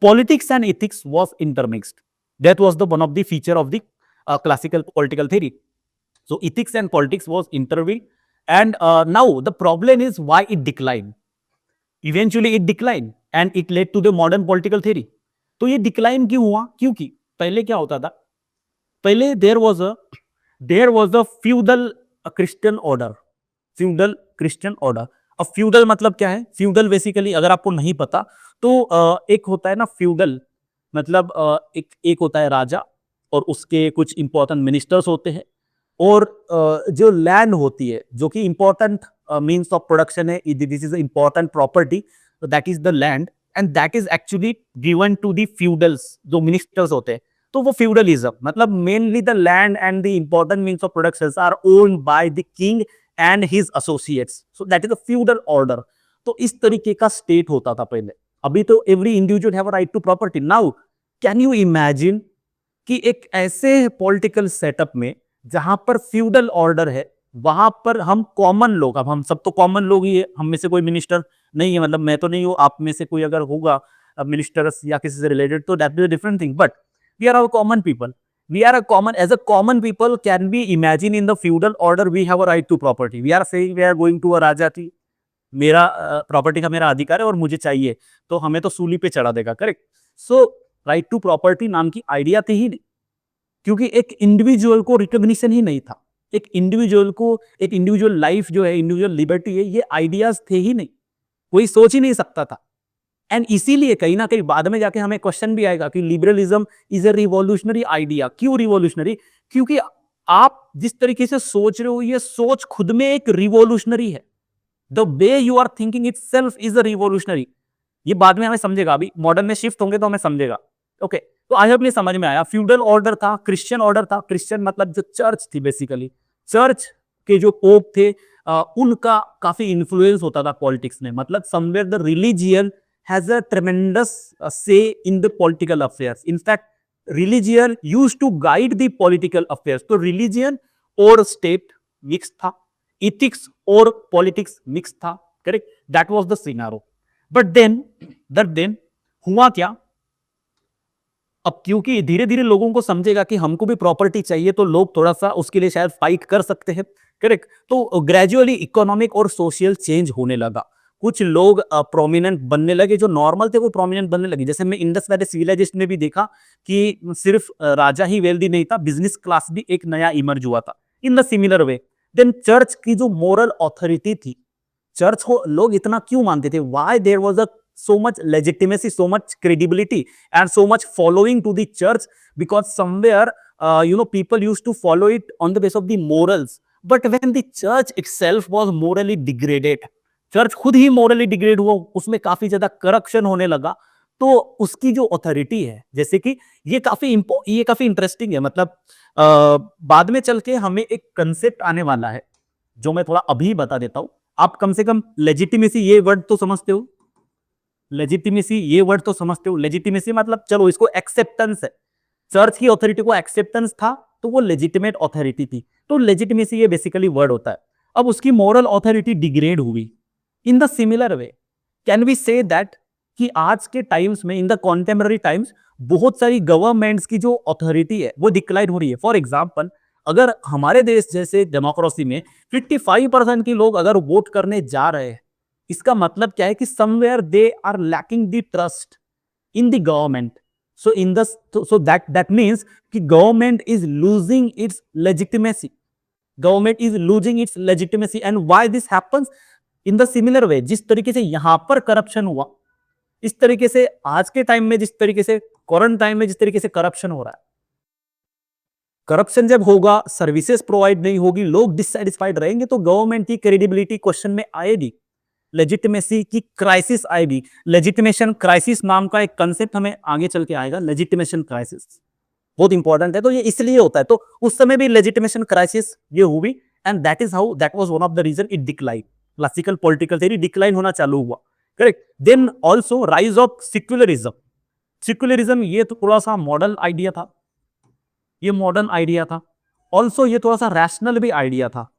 politics and ethics was intermixed. That was the one of the feature of the classical political theory. So ethics and politics was intertwined, and now the problem is why it declined. Eventually it declined and it led to the modern political theory. तो ये decline क्यों हुआ? क्योंकि पहले क्या होता था, पहले there was a feudal Christian order. अब feudal मतलब क्या है? feudal बेसिकली अगर आपको नहीं पता तो एक होता है ना feudal, मतलब एक होता है राजा और उसके कुछ इंपॉर्टेंट मिनिस्टर्स होते हैं, और जो लैंड होती है जो कि इंपॉर्टेंट मींस ऑफ प्रोडक्शन है, this is important property, that is the land, and that is actually given to the feudals जो मिनिस्टर्स होते हैं. तो वो फ्यूडलिज्म, मतलब mainly the land and the important means of production are owned by the king and his associates. So that is the feudal order. तो इस तरीके का स्टेट होता था पहले. अभी तो every individual have a right to property. Now can you imagine कि एक ऐसे पॉलिटिकल सेटअप में जहां पर फ्यूडल ऑर्डर है, वहां पर हम कॉमन लोग, अब हम सब तो कॉमन लोग ही है, हम में से कोई मिनिस्टर नहीं है, मतलब मैं तो नहीं हूं, आप में से कोई अगर होगा मिनिस्टर्स या किसी से रिलेटेड तो that is a different thing, but we are a common people. We are a common, as a common people can be imagine in the feudal order we have a right to property. We are saying we are going to a raja की, मेरा प्रॉपर्टी का मेरा अधिकार है और मुझे चाहिए, तो हमें तो सूली पे चढ़ा देगा. Correct. So right to property नाम की आइडिया थी ही नहीं, क्योंकि एक इंडिविजुअल को रिकॉग्निशन ही नहीं था. एक इंडिविजुअल लाइफ जो है, इंडिविजुअल लिबर्टी है, ये आइडियाज थे ही नहीं, कोई सोच ही नहीं सकता था. एंड इसीलिए कहीं ना कहीं बाद में जाके हमें क्वेश्चन भी आएगा कि liberalism is a revolutionary idea. क्यों रिवॉल्यूशनरी? क्योंकि आप जिस तरीके से सोच रहे हो, ये सोच खुद में एक रिवॉल्यूशनरी है. The way you are thinking itself is a revolutionary. ये बाद में हमें समझेगा, अभी मॉडर्न में शिफ्ट होंगे तो हमें समझेगा. ओके, तो आई होप ये समझ में आया. फ्यूडल ऑर्डर था, क्रिश्चियन ऑर्डर था. क्रिश्चियन मतलब जो चर्च थी, बेसिकली चर्च के जो पोप थे, उनका काफी इन्फ्लुएंस होता था पॉलिटिक्स में. मतलब somewhere the religion has a tremendous say in the political affairs. In fact religion use to guide the political affairs. तो रिलीजियन और स्टेट मिक्स था, इथिक्स और पॉलिटिक्स मिक्स था. Correct, that was the scenario. But then हुआ क्या, अब क्योंकि धीरे धीरे लोगों को समझेगा कि हमको भी प्रॉपर्टी चाहिए, तो लोग थोड़ा सा उसके लिए शायद फाइट कर सकते हैं. करेक्ट, तो ग्रेजुअली इकोनॉमिक और सोशल चेंज होने लगा. कुछ लोग प्रोमिनेंट बनने लगे, जो नॉर्मल थे वो प्रोमिनेंट बनने लगे. जैसे मैं इंडस वैली सिविलाइजेशन में भी देखा कि सिर्फ राजा ही वेल्दी नहीं था, बिजनेस क्लास भी एक नया इमर्ज हुआ था. In the similar way then church की जो मोरल अथॉरिटी थी, चर्च को लोग इतना क्यों मानते थे, why there was a so much legitimacy, so much credibility, and so much following to the church, because somewhere people used to follow it on the basis of the morals. But when the church itself was morally degraded, church खुद ही morally degrade हुआ, उसमें काफी ज्यादा करप्शन होने लगा, तो उसकी जो अथॉरिटी है, जैसे कि ये काफी इंटरेस्टिंग है. मतलब बाद में चल के हमें एक कंसेप्ट आने वाला है जो मैं थोड़ा अभी बता देता हूं. आप कम से कम लेजिटिमेसी ये वर्ड तो समझते हो, लेजिटिमेसी ये वर्ड तो समझते हो. लेजिटिमेसी मतलब चलो इसको एक्सेप्टेंस है, चर्च की अथॉरिटी को एक्सेप्टेंस था तो वो लेजिटिमेट अथॉरिटी थी. तो लेजिटिमेसी ये बेसिकली वर्ड होता है. अब उसकी मॉरल अथॉरिटी डिग्रेड हुई. In the similar way can we say that कि आज के टाइम्स में, इन द कॉन्टेम्पररी टाइम्स, बहुत सारी गवर्नमेंट्स की जो अथॉरिटी है वो डिक्लाइन हो रही है. फॉर एग्जाम्पल, अगर हमारे देश जैसे डेमोक्रेसी में 55% के लोग अगर वोट करने जा रहे हैं, इसका मतलब क्या है कि somewhere they are lacking the trust in the government. So in the so that means कि government is losing its legitimacy. Government is losing its legitimacy. And why this happens? In the similar way, जिस तरीके से यहां पर करप्शन हुआ, इस तरीके से आज के टाइम में, जिस तरीके से करंट टाइम में जिस तरीके से करप्शन हो रहा है, करप्शन जब होगा, सर्विसेज प्रोवाइड नहीं होगी, लोग डिससैटिस्फाइड रहेंगे, तो गवर्नमेंट की क्रेडिबिलिटी क्वेश्चन में आएगी, लेजिटिमेसी की क्राइसिस आएगी. लेजिटिमेशन क्राइसिस नाम का एक कंसेप्ट हमें आगे चल के आएगा. लेजिटिमेशन क्राइसिस बहुत इंपॉर्टेंट है, तो ये इसलिए होता है. तो उस समय भी लेजिटिमेशन क्राइसिस ये हुई, and that is how, that was one of the reason it decline. Classical political theory decline होना चालू हुआ. Correct. Then also rise of secularism. Secularism ये तो थोड़ा सा मॉडर्न आइडिया था, ये मॉडर्न आइडिया था. ऑल्सो ये थोड़ा सा रैशनल भी आइडिया था.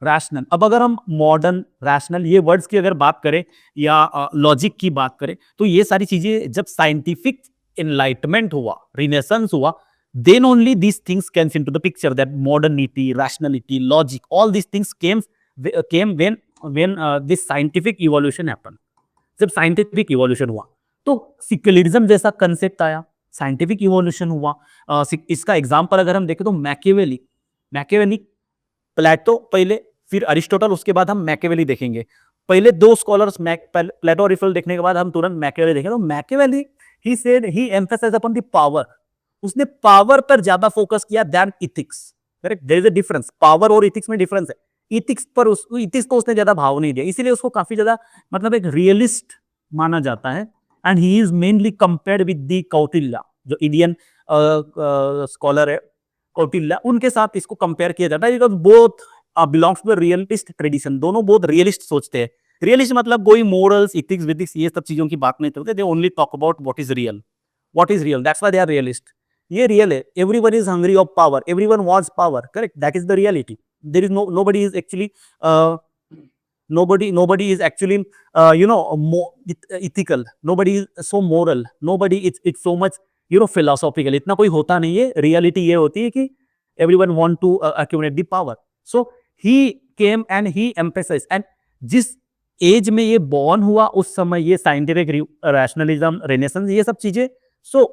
रैशनल, अब अगर हम मॉडर्न, रैशनल ये वर्ड्स की अगर बात करें या लॉजिक की बात करें, तो ये सारी चीजें जब साइंटिफिक एनलाइटमेंट हुआ, रिनेसेंस हुआ, then only these things came into the picture, that modernity, rationality, logic, all these things came when this scientific evolution happened. जब साइंटिफिक इवोल्यूशन हुआ तो सिक्युलरिज्म जैसा कंसेप्ट आया, साइंटिफिक इवोल्यूशन हुआ. इसका एग्जांपल अगर हम देखें तो मैकियावेली, प्लेटो पहले, फिर अरिस्टोटल, उसके बाद हम मैकियावेली देखेंगे. पहले दो स्कॉलर्स, प्लेटो और अरिस्टोटल देखने के बाद हम तुरंत मैकियावेली देखेंगे. तो Machiavelli, he said, he emphasized upon the power. उसने पावर पर ज्यादा फोकस किया than ethics. Correct, there is a difference. Power और इथिक्स में डिफरेंस है. इथिक्स को उसने ज्यादा भाव नहीं दिया, इसीलिए उसको काफी ज्यादा, मतलब एक रियलिस्ट माना जाता है. And he is mainly compared with the Kautilya, जो इंडियन स्कॉलर है कौटिल्य, उनके साथ इसको कंपेयर किया जाता है, because both belongs to the realist tradition. दोनों बहुत रियलिस्ट सोचते हैं. रियलिस्ट मतलब कोई मोरल्स, इथिक्स, विथिक्स ये सब चीजों की बात नहीं करते. They only talk about what is real. What is real, that's why they are realist. ये रियल है. Everyone is hungry of power, everyone wants power. Correct, that is the reality. There is nobody is actually nobody is actually ethical, nobody is so moral, nobody it's so much philosophical. इतना कोई होता नहीं है. रियलिटी ये होती है कि everyone want to accumulate the power. So he came and he emphasized, and जिस एज में ये बॉर्न हुआ उस समय ये साइंटिफिक रैशनलिज्म, रेनेसेंस, ये सब चीजें, सो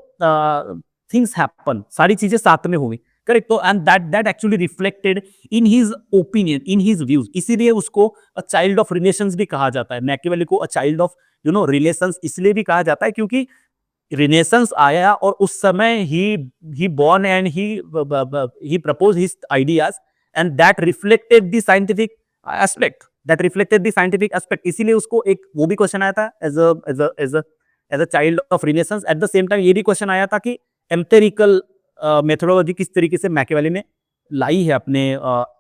थिंग्स हैपन, सारी चीजें साथ में हुई. करेक्ट. तो and that actually reflected in his opinion, in his views. इसीलिए उसको अ चाइल्ड ऑफ रिलेशंस भी कहा जाता है. मैकियावेली को अ चाइल्ड ऑफ रिलेशंस इसलिए भी कहा जाता है क्योंकि रिनेसेंस आया और उस समय he born and he propose his ideas, and that reflected the scientific aspect, इसीलिए उसको एक वो भी क्वेश्चन आया था as a child of renaissance. At the same time ये भी क्वेश्चन आया था कि एम्पिरिकल मेथोडोलॉजी किस तरीके से मैकियावेली ने लाई है अपने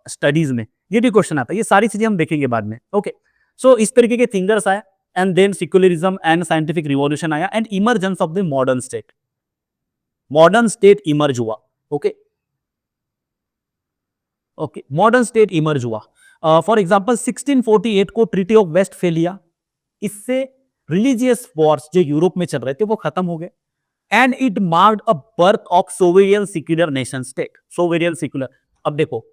स्टडीज में, ये भी क्वेश्चन आता है. ये सारी चीजें हम देखेंगे बाद में. ओके, सो इस तरीके के थिंकर्स आए, and then secularism and scientific revolution आया, and emergence of the modern state. Modern state emerge हुआ। Okay okay, modern state emerge हुआ। फॉर एग्जांपल 1648 को ट्रीटी ऑफ वेस्टफेलिया, इससे रिलीजियस वॉर्स जो यूरोप में चल रहे थे वो खत्म हो गए, and it marked a birth of sovereign secular nation state. Sovereign secular, अब देखो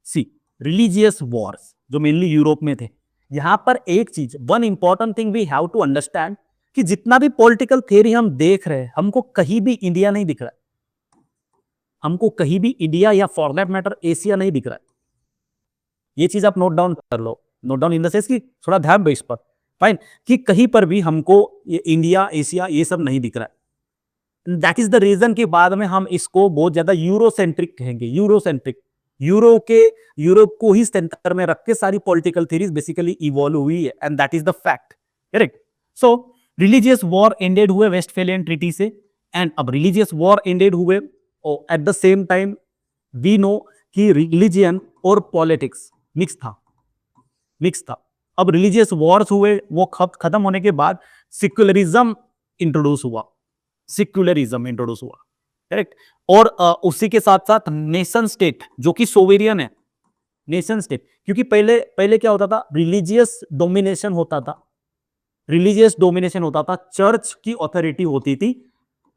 सी, रिलीजियस वॉर्स जो मेनली यूरोप में थे, यहां पर एक चीज, one important thing we have to understand, कि जितना भी पॉलिटिकल थ्योरी हम देख रहे हैं, हमको कहीं भी इंडिया नहीं दिख रहा है, हमको कहीं भी इंडिया या फॉर दैट मैटर एशिया नहीं दिख रहा है। ये चीज आप नोट डाउन कर लो, note down in the sense कि थोड़ा ध्यान दो इस पर, फाइन, कि कहीं पर भी हमको ये इंडिया एशिया ये सब नहीं दिख रहा है। दैट इज द रीजन कि बाद में हम इसको बहुत ज्यादा यूरोसेंट्रिक कहेंगे, यूरोसेंट्रिक, यूरोप को ही सेंटर में रख के सारी पॉलिटिकल थ्योरीज बेसिकली इवॉल्व हुई है, and that is the fact, correct. So religious war ended हुए वेस्टफेलियन ट्रीटी से, एंड अब रिलीजियस वॉर एंडेड हुए, at the same time we know कि रिलीजियन और पॉलिटिक्स मिक्स था। अब रिलीजियस वॉर्स हुए, वो खत्म होने के बाद सिक्युलरिज्म इंट्रोड्यूस हुआ, करेक्ट। और उसी के साथ साथ नेशन स्टेट जो कि सोवेरियन है, नेशन स्टेट, क्योंकि पहले क्या होता था, रिलीजियस डोमिनेशन होता था, चर्च की ऑथोरिटी होती थी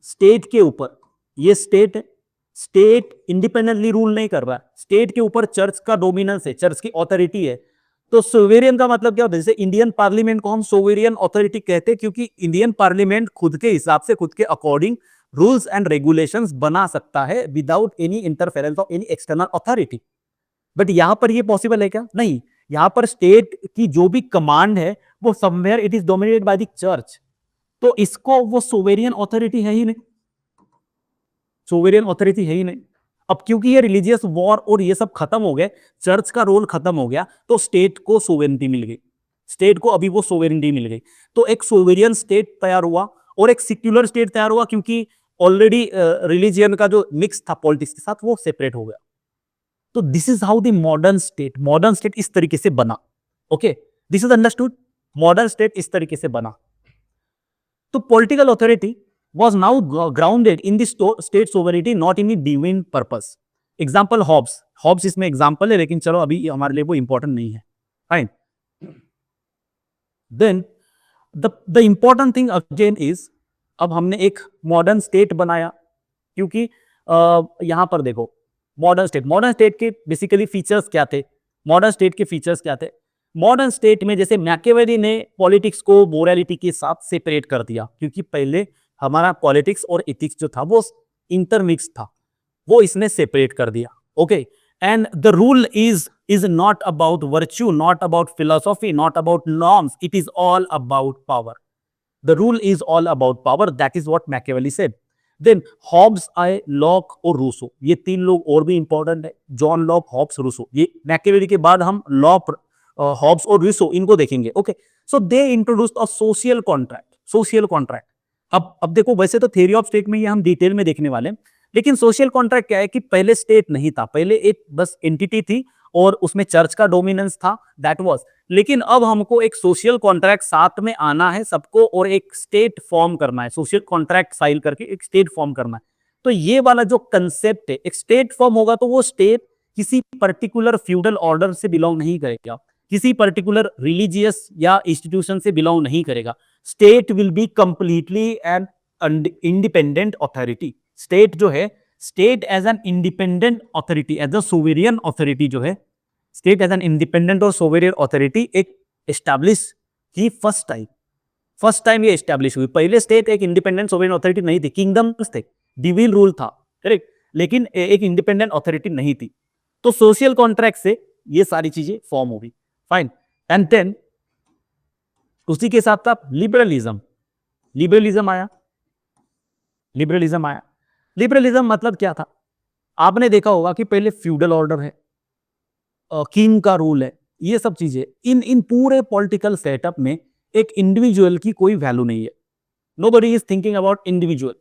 स्टेट के ऊपर। ये स्टेट इंडिपेंडेंटली रूल नहीं कर रहा है, स्टेट के ऊपर चर्च का डोमिनेंस है, चर्च की ऑथोरिटी है। तो सोवेरियन का मतलब क्या होता है, जैसे इंडियन पार्लियामेंट को हम सोवेरियन ऑथोरिटी कहते हैं, क्योंकि इंडियन पार्लियामेंट खुद के हिसाब से, खुद के अकॉर्डिंग रूल्स एंड रेगुलेशंस बना सकता है without any interference of any external authority. But यहां पर ये पॉसिबल है क्या? नहीं, यहां पर स्टेट की जो भी कमांड है वो somewhere it is dominated by the church, तो इसको वो सोवेरियन ऑथोरिटी है ही नहीं, सोवेरियन ऑथोरिटी है ही नहीं। अब क्योंकि ये रिलीजियस वॉर और ये सब खत्म हो गए, चर्च का रोल खत्म हो गया, तो स्टेट को सोवेरिटी मिल गई, स्टेट को अभी वो सोवेरिटी मिल गई। तो एक सोवेरियन स्टेट तैयार हुआ और एक सेक्युलर स्टेट तैयार हुआ, क्योंकि ऑलरेडी रिलीजियन का जो मिक्स था पॉलिटिक्स के साथ वो सेपरेट हो गया। तो this is how the modern state इस तरीके से बना। Okay, this is understood, modern state इस तरीके से बना। तो political authority was now grounded in the state sovereignty, not in the divine purpose. Example Hobbes इसमें एग्जाम्पल है, लेकिन चलो अभी हमारे लिए वो इंपॉर्टेंट नहीं है, fine. Then the important thing again is, अब हमने एक मॉडर्न स्टेट बनाया, क्योंकि यहां पर देखो मॉडर्न स्टेट के बेसिकली फीचर्स क्या थे, मॉडर्न स्टेट में जैसे मैकियावेली ने पॉलिटिक्स को मोरालिटी के साथ सेपरेट कर दिया, क्योंकि पहले हमारा पॉलिटिक्स और एथिक्स जो था वो इंटरमिक्स था, वो इसने सेपरेट कर दिया। Okay, and the rule is not about virtue, not about philosophy, not about norms, it is all about power. The rule is all about power, that is what Machiavelli said. Then Hobbes आए, लॉक और रूसो, ये तीन लोग और भी इंपॉर्टेंट है, जॉन लॉक, हॉब्स, रूसो। ये मैकियावेली के बाद हम लॉक, हॉब्स और रूसो इनको देखेंगे। Okay, so they introduced a social contract. अब देखो, वैसे तो थ्योरी ऑफ स्टेट में ये हम डिटेल में देखने वाले हैं, लेकिन सोशल कॉन्ट्रैक्ट क्या है कि पहले स्टेट नहीं था, पहले एक बस एंटिटी थी और उसमें चर्च का डोमिनेंस था, दैट वाज। लेकिन अब हमको एक सोशल कॉन्ट्रैक्ट साथ में आना है सबको, और एक स्टेट फॉर्म करना है, सोशल कॉन्ट्रैक्ट साइन करके एक स्टेट फॉर्म करना है। तो ये वाला जो कंसेप्ट है, एक स्टेट फॉर्म होगा तो वो स्टेट किसी पर्टिकुलर फ्यूडल ऑर्डर से बिलोंग नहीं करेगा, किसी पर्टिकुलर रिलीजियस या इंस्टीट्यूशन से बिलोंग नहीं करेगा। State will be completely an independent authority. State जो है, state as an independent authority, as a sovereign authority जो है, स्टेट एज एन इंडिपेंडेंट और सोवेरियन ऑथोरिटी एक एस्टैब्लिश की फर्स्ट टाइम ये एस्टैब्लिश हुई। पहले स्टेट एक इंडिपेंडेंट सोवेरियन ऑथोरिटी नहीं थी, किंगडम्स थे, डिविल रूल था, करेक्ट, लेकिन एक इंडिपेंडेंट ऑथोरिटी नहीं थी। तो सोशल कॉन्ट्रैक्ट से ये सारी चीजें फॉर्म होगी, फाइन। एंड देन उसी के साथ साथ लिबरलिज्म आया। लिबरलिज्म मतलब क्या था? आपने देखा होगा कि पहले फ्यूडल ऑर्डर है, किंग का रूल है, ये सब चीजें, इन पूरे पॉलिटिकल सेटअप में एक इंडिविजुअल की कोई वैल्यू नहीं है। Nobody is thinking about individual.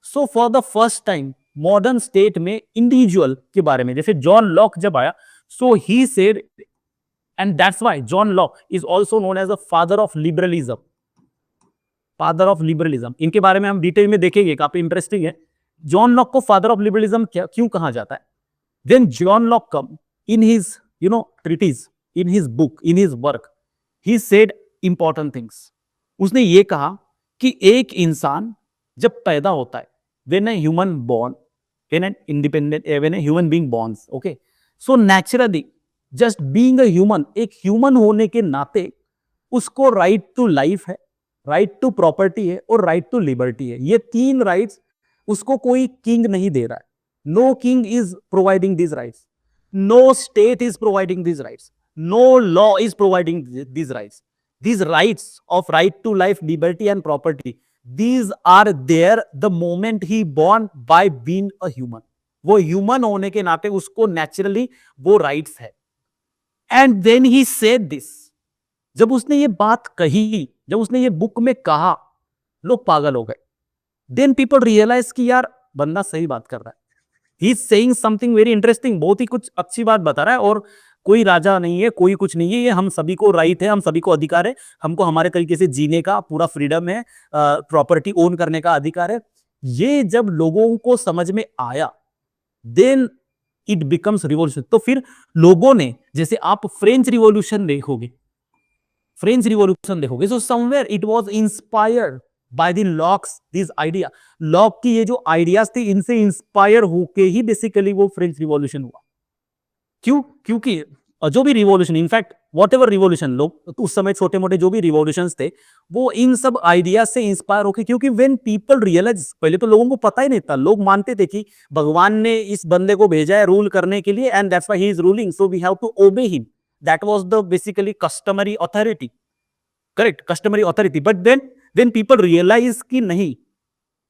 So for the first time modern state में इंडिविजुअल के बारे में, जैसे जॉन लॉक जब आया, so he said, and that's why John Locke is also known as the father of liberalism। इनके बारे में हम डिटेल में देखेंगे, काफी इंटरेस्टिंग है। जॉन लॉक को फादर ऑफ लिबरलिज्म क्यों कहा जाता है? Then John Locke come in his treatise, in his book, in his work, he said important things. उसने ये कहा कि एक इंसान जब पैदा होता है, when a human born, when an independent, when a human being born, okay, so naturally just being a human, एक human होने के नाते उसको राइट टू लाइफ है, राइट टू प्रॉपर्टी है और राइट टू लिबर्टी है. ये तीन राइट्स उसको कोई किंग नहीं दे रहा है. No king is providing this rights, no state is providing this rights, no law is providing this rights. These rights of right to life, liberty and property, these are there the moment he born by being a human. वो human होने के नाते उसको naturally वो rights है. And then he said this. जब उसने ये बात कही, जब उसने ये बुक में कहा, लोग पागल हो गए. Then people realize कि यार बंदा सही बात कर रहा है. He is saying something very interesting. बहुत ही कुछ अच्छी बात बता रहा है. और कोई राजा नहीं है, कोई कुछ नहीं है, ये हम सभी को राइट है, हम सभी को अधिकार है, हमको हमारे तरीके से जीने का पूरा फ्रीडम है, प्रॉपर्टी ओन करने का अधिकार है. ये जब लोगों को समझ में आया, देन इट बिकम्स रिवॉल्यूशन. तो फिर लोगों ने, जैसे आप फ्रेंच रिवॉल्यूशन देखोगे, so somewhere it was inspired by the locks, this idea. Lock की ये जो आइडियाज थे, इनसे इंस्पायर होके ही बेसिकली वो फ्रेंच रिवॉल्यूशन हुआ. क्यों? क्योंकि जो भी revolution, in fact what ever revolution, लोग उस समय छोटे मोटे जो भी रिवॉल्यूशंस थे, वो इन सब आइडियाज से इंस्पायर होके, क्योंकि व्हेन पीपल रियलाइज, पहले तो लोगों को पता ही नहीं था, लोग मानते थे कि भगवान ने इस बंदे को भेजा है रूल करने के लिए, and that's why he is ruling, so we have to obey him. That was the basically customary authority, correct, customary authority. But then people realise कि नहीं,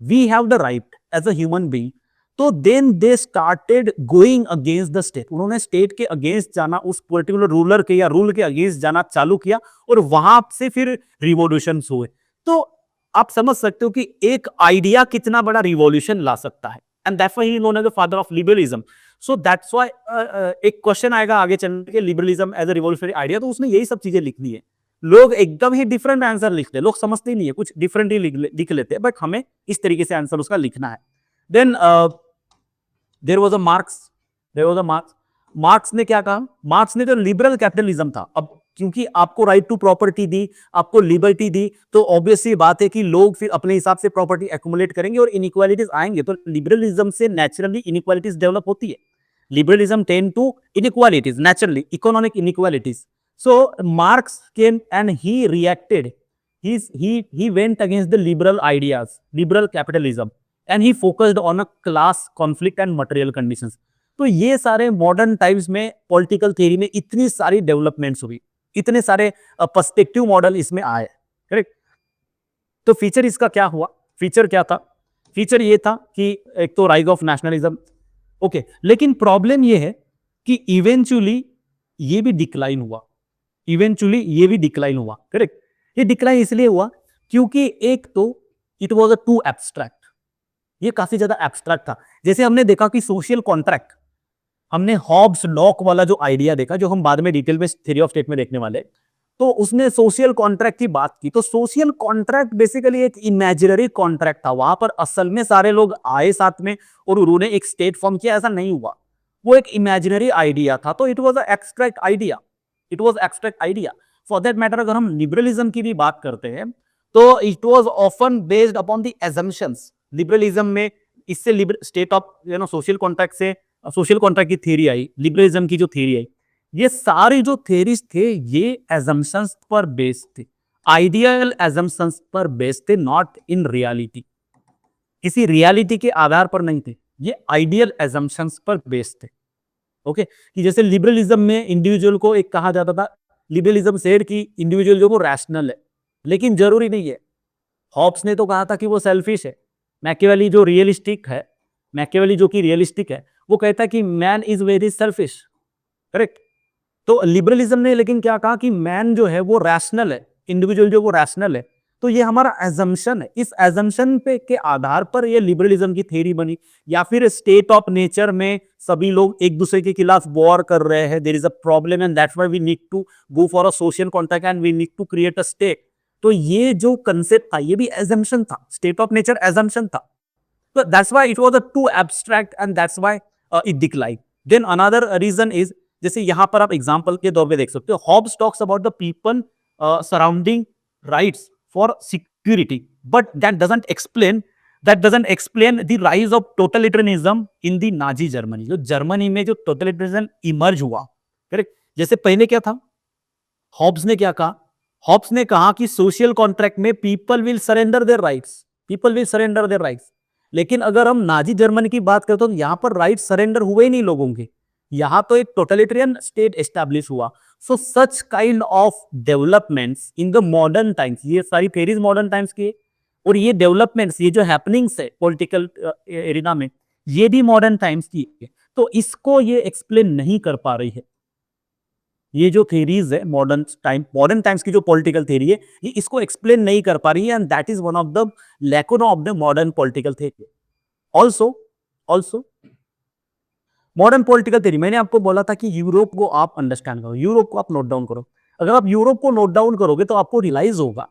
we have the right as a human being. तो then they started going against the state. उन्होंने स्टेट के अगेंस्ट जाना, उस पर्टिकुलर रूलर के या रूल के अगेंस्ट जाना चालू किया, और वहां से फिर रिवॉल्यूशंस हुए. तो आप समझ सकते हो कि एक आइडिया कितना बड़ा रिवॉल्यूशन ला सकता है. And that's why he is known as the father of liberalism. So that's why एक क्वेश्चन आएगा आगे चल के, liberalism as a revolutionary idea, तो उसने यही सब चीजें लिख दी है. लोग एकदम ही डिफरेंट आंसर लिखते हैं, लोग समझते ही नहीं है, कुछ डिफरेंट ही लिख लेते हैं, बट हमें इस तरीके से आंसर उसका लिखना है. Then there was a Marx. Marx ने क्या कहा? मार्क्स ने तो लिबरल कैपिटलिज्म था. अब क्योंकि आपको राइट टू प्रॉपर्टी दी, आपको लिबर्टी दी, तो ऑब्वियसली बात है कि लोग फिर अपने हिसाब से प्रॉपर्टी एक्यूमुलेट करेंगे और इनइक्वालिटीज आएंगे. तो लिबरलिज्म से नेचुरली इनइक्वालिटीज डेवलप होती है. Liberalism tend to inequalities, naturally economic inequalities. So Marx came and he reacted, he went against the liberal ideas, liberal capitalism, and he focused on a class conflict and material conditions. तो ये सारे मॉडर्न टाइम्स में पॉलिटिकल थ्योरी में इतनी सारी डेवलपमेंट्स हुई, इतने सारे पर्सपेक्टिव मॉडल इसमें आए, करेक्ट. तो फीचर इसका क्या हुआ? फीचर क्या था? फीचर ये था कि एक तो राइज ऑफ नेशनलिज्म, ओके, लेकिन प्रॉब्लम ये है कि इवेंचुअली ये भी डिक्लाइन हुआ, करेक्ट. ये डिक्लाइन इसलिए हुआ क्योंकि एक तो it was a too abstract, ये काफी ज्यादा एब्स्ट्रैक्ट था. जैसे हमने देखा कि सोशल कॉन्ट्रैक्ट, हमने हॉब्स लॉक वाला जो आइडिया देखा, जो हम बाद में डिटेल में थ्योरी ऑफ स्टेट में देखने वाले, तो उसने सोशल कॉन्ट्रैक्ट की बात की. तो सोशल कॉन्ट्रैक्ट बेसिकली एक इमेजिनरी कॉन्ट्रैक्ट था. वहां पर असल में सारे लोग आए साथ में और उन्होंने एक स्टेट फॉर्म किया, ऐसा नहीं हुआ. वो एक इमेजिनरी आइडिया था. तो it was a abstract idea. For that matter अगर हम लिबरलिज्म की भी बात करते हैं, तो it was often based upon the assumptions. Liberalism में इससे स्टेट ऑफ सोशल कॉन्ट्रैक्ट से सोशल कॉन्ट्रैक्ट की थ्योरी आई, लिबरलिज्म की जो थ्योरी आई, ये सारी जो थ्योरीज थे ये असम्पशंस पर बेस्ड थे, आइडियल असम्पशंस पर बेस्ड थे, नॉट इन रियलिटी. किसी रियलिटी के आधार पर नहीं थे, ये आइडियल असम्पशंस पर बेस्ड थे. ओके, कि जैसे लिबरलिज्म में इंडिविजुअल को एक कहा जाता था, लिबरलिज्म सेड कि इंडिविजुअल जो वो रैशनल है, लेकिन जरूरी नहीं है. हॉब्स ने तो कहा था कि वो सेल्फिश है. मैकियावेली जो रियलिस्टिक है, वो कहता है कि man is very selfish, correct. तो लिबरलिज्म ने लेकिन क्या कहा कि मैन जो है वो रैशनल है, इंडिविजुअल जो वो रैशनल है. तो ये हमारा एजम्पशन है, इस एजम्पशन पे के आधार पर ये लिबरलिज्म की थ्योरी बनी. या फिर स्टेट ऑफ नेचर में सभी लोग एक दूसरे के खिलाफ वॉर कर रहे हैं, there is a problem and that's why we need to go for a social contract and we need to create a state. तो ये जो कंसेप्ट था ये भी एजम्पशन था, स्टेट ऑफ नेचर एजम्पशन था. So that's why it was a too abstract and that's why it declined. Then another reason is, जैसे यहाँ पर आप एग्जाम्पल के तौर पे देख सकते हो, Hobbes talks about the people surrounding rights for security, but that doesn't explain the rise of totalitarianism in the Nazi Germany. जो जर्मनी में जो टोटलिटरियनिज्म इमर्ज हुआ, करेक्ट. जैसे पहले क्या था, हॉब्स ने क्या कहा, हॉब्स ने कहा कि सोशल कॉन्ट्रैक्ट में people will surrender their rights, people will surrender their rights. लेकिन अगर हम नाजी जर्मनी की बात करते तो यहां पर राइट सरेंडर हुए ही नहीं लोगों के, यहां तो एक टोटलिटेरियन स्टेट एस्टैब्लिश हुआ. So such kind of developments in the modern times, ये सारी थेरीज मॉडर्न टाइम्स की है, और ये डेवलपमेंट्स, ये जो हैपनिंग्स है पॉलिटिकल एरिना में, ये भी मॉडर्न टाइम्स की है. तो इसको ये एक्सप्लेन नहीं कर पा रही है. ये जो थेरीज है मॉडर्न टाइम्स की जो पॉलिटिकल थेरी है, ये इसको एक्सप्लेन नहीं कर पा रही है, and that is one of the lacuna of the modern political theory. Also modern political theory, मैंने आपको बोला था कि यूरोप को आप अंडरस्टैंड करो, यूरोप को आप नोट डाउन करो. अगर आप यूरोप को नोट डाउन करोगे तो आपको रियलाइज होगा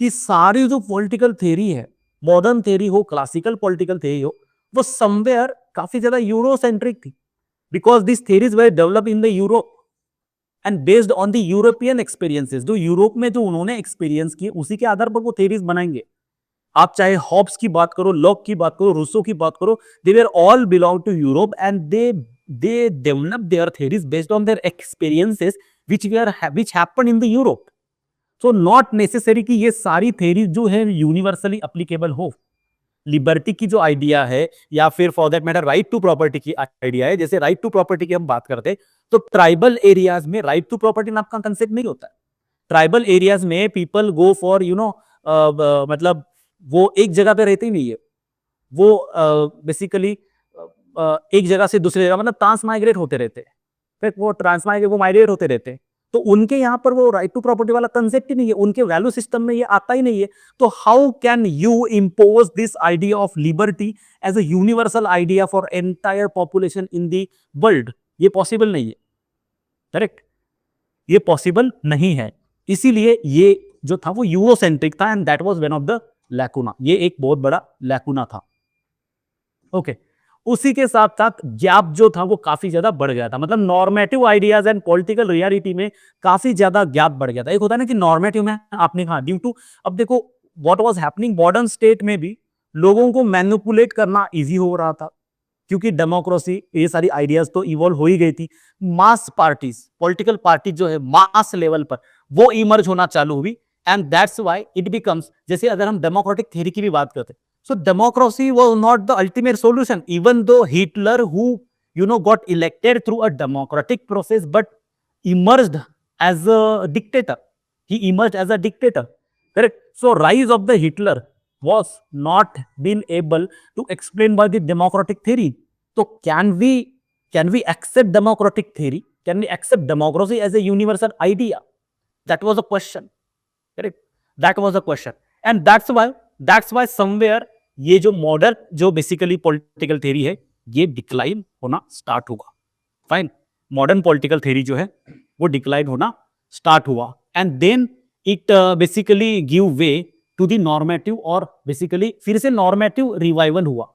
कि सारी जो पॉलिटिकल थेरी है, मॉडर्न थेरी हो, क्लासिकल पॉलिटिकल थेरी हो, वो समवेयर काफी ज्यादा यूरोसेंट्रिक थी, because this theories were develop in the Europe and based on the European experiences. जो यूरोप में जो उन्होंने एक्सपीरियंस किए, उसी के आधार पर वो थेरीज बनाएंगे. आप चाहे हॉब्स की बात करो, लॉक की बात करो, रूसो की बात करो, they were all belong to Europe and they develop their theories based on their experiences which happened in the Europe. So not necessary कि ये सारी थेरीज जो है यूनिवर्सली अप्लीकेबल हो. लिबर्टी की जो आइडिया है, या फिर for that matter right to property की आइडिया है, जैसे राइट टू प्रॉपर्टी की हम बात करते हैं, तो ट्राइबल एरियाज में राइट टू प्रॉपर्टी नाम का कंसेप्ट नहीं होता है. ट्राइबल एरियाज में पीपल गो फॉर मतलब वो एक जगह पे रहते ही नहीं है, वो बेसिकली एक जगह से दूसरी जगह मतलब ट्रांस माइग्रेट होते रहते हैं. फिर वो माइग्रेट होते रहते हैं. तो उनके यहाँ पर वो राइट टू प्रॉपर्टी वाला कंसेप्ट ही नहीं है, उनके वैल्यू सिस्टम में ये आता ही नहीं है. तो how can you impose this idea of liberty as a universal idea for entire population in the world? ये पॉसिबल नहीं है. करेक्ट, ये पॉसिबल नहीं है. इसीलिए ये जो था वो यूरोसेंट्रिक था, and that was one of the lacuna. ये एक बहुत बड़ा लैकुना था. ओके, उसी के साथ साथ गैप जो था वो काफी ज्यादा बढ़ गया था. मतलब normative ideas and political reality में काफी ज्यादा गैप बढ़ गया था. एक होता है ना कि नॉर्मेटिव में आपने कहा ड्यू टू, अब देखो what was happening modern state में भी लोगों को मैनिपुलेट करना इजी हो रहा था, क्योंकि डेमोक्रेसी, ये सारी आइडियाज तो इवॉल्व हो ही गई थी. मास पार्टीज, पॉलिटिकल पार्टी जो है मास लेवल पर वो इमर्ज होना चालू हुई, and that's why it becomes, जैसे अगर हम डेमोक्रेटिक थ्योरी की भी बात करते हैं, so democracy was not the ultimate solution, even though Hitler, who got elected through a democratic process, but emerged as a dictator. He emerged as a dictator, correct? So rise of the Hitler was not been able to explain by the democratic theory. So can we accept democratic theory? Can we accept democracy as a universal idea? That was a question, correct? That was a question, and that's why somewhere ये जो मॉडर्न जो बेसिकली पॉलिटिकल थ्योरी है, ये डिक्लाइन होना स्टार्ट होगा. फाइन, मॉडर्न पॉलिटिकल थ्योरी जो है वो डिक्लाइन होना स्टार्ट हुआ, and then it basically give way to the normative, और बेसिकली फिर से नॉर्मेटिव रिवाइवल हुआ.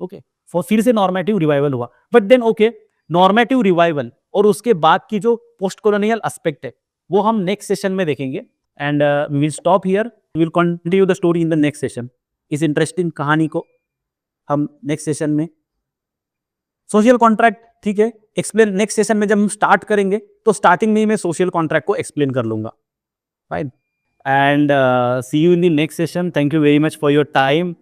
ओके, फिर से नॉर्मेटिव रिवाइवल हुआ. But then okay, normative revival और उसके बाद की जो पोस्ट कॉलोनियल एस्पेक्ट है वो हम नेक्स्ट सेशन में देखेंगे, and we will stop here. We will continue the story in the next session. इस इंटरेस्टिंग कहानी को हम नेक्स्ट सेशन में, सोशल कॉन्ट्रैक्ट, ठीक है, एक्सप्लेन नेक्स्ट सेशन में. जब हम स्टार्ट करेंगे तो स्टार्टिंग में ही मैं सोशल कॉन्ट्रैक्ट को एक्सप्लेन कर लूंगा. Fine, and see you in the next session. Thank you very much for your time.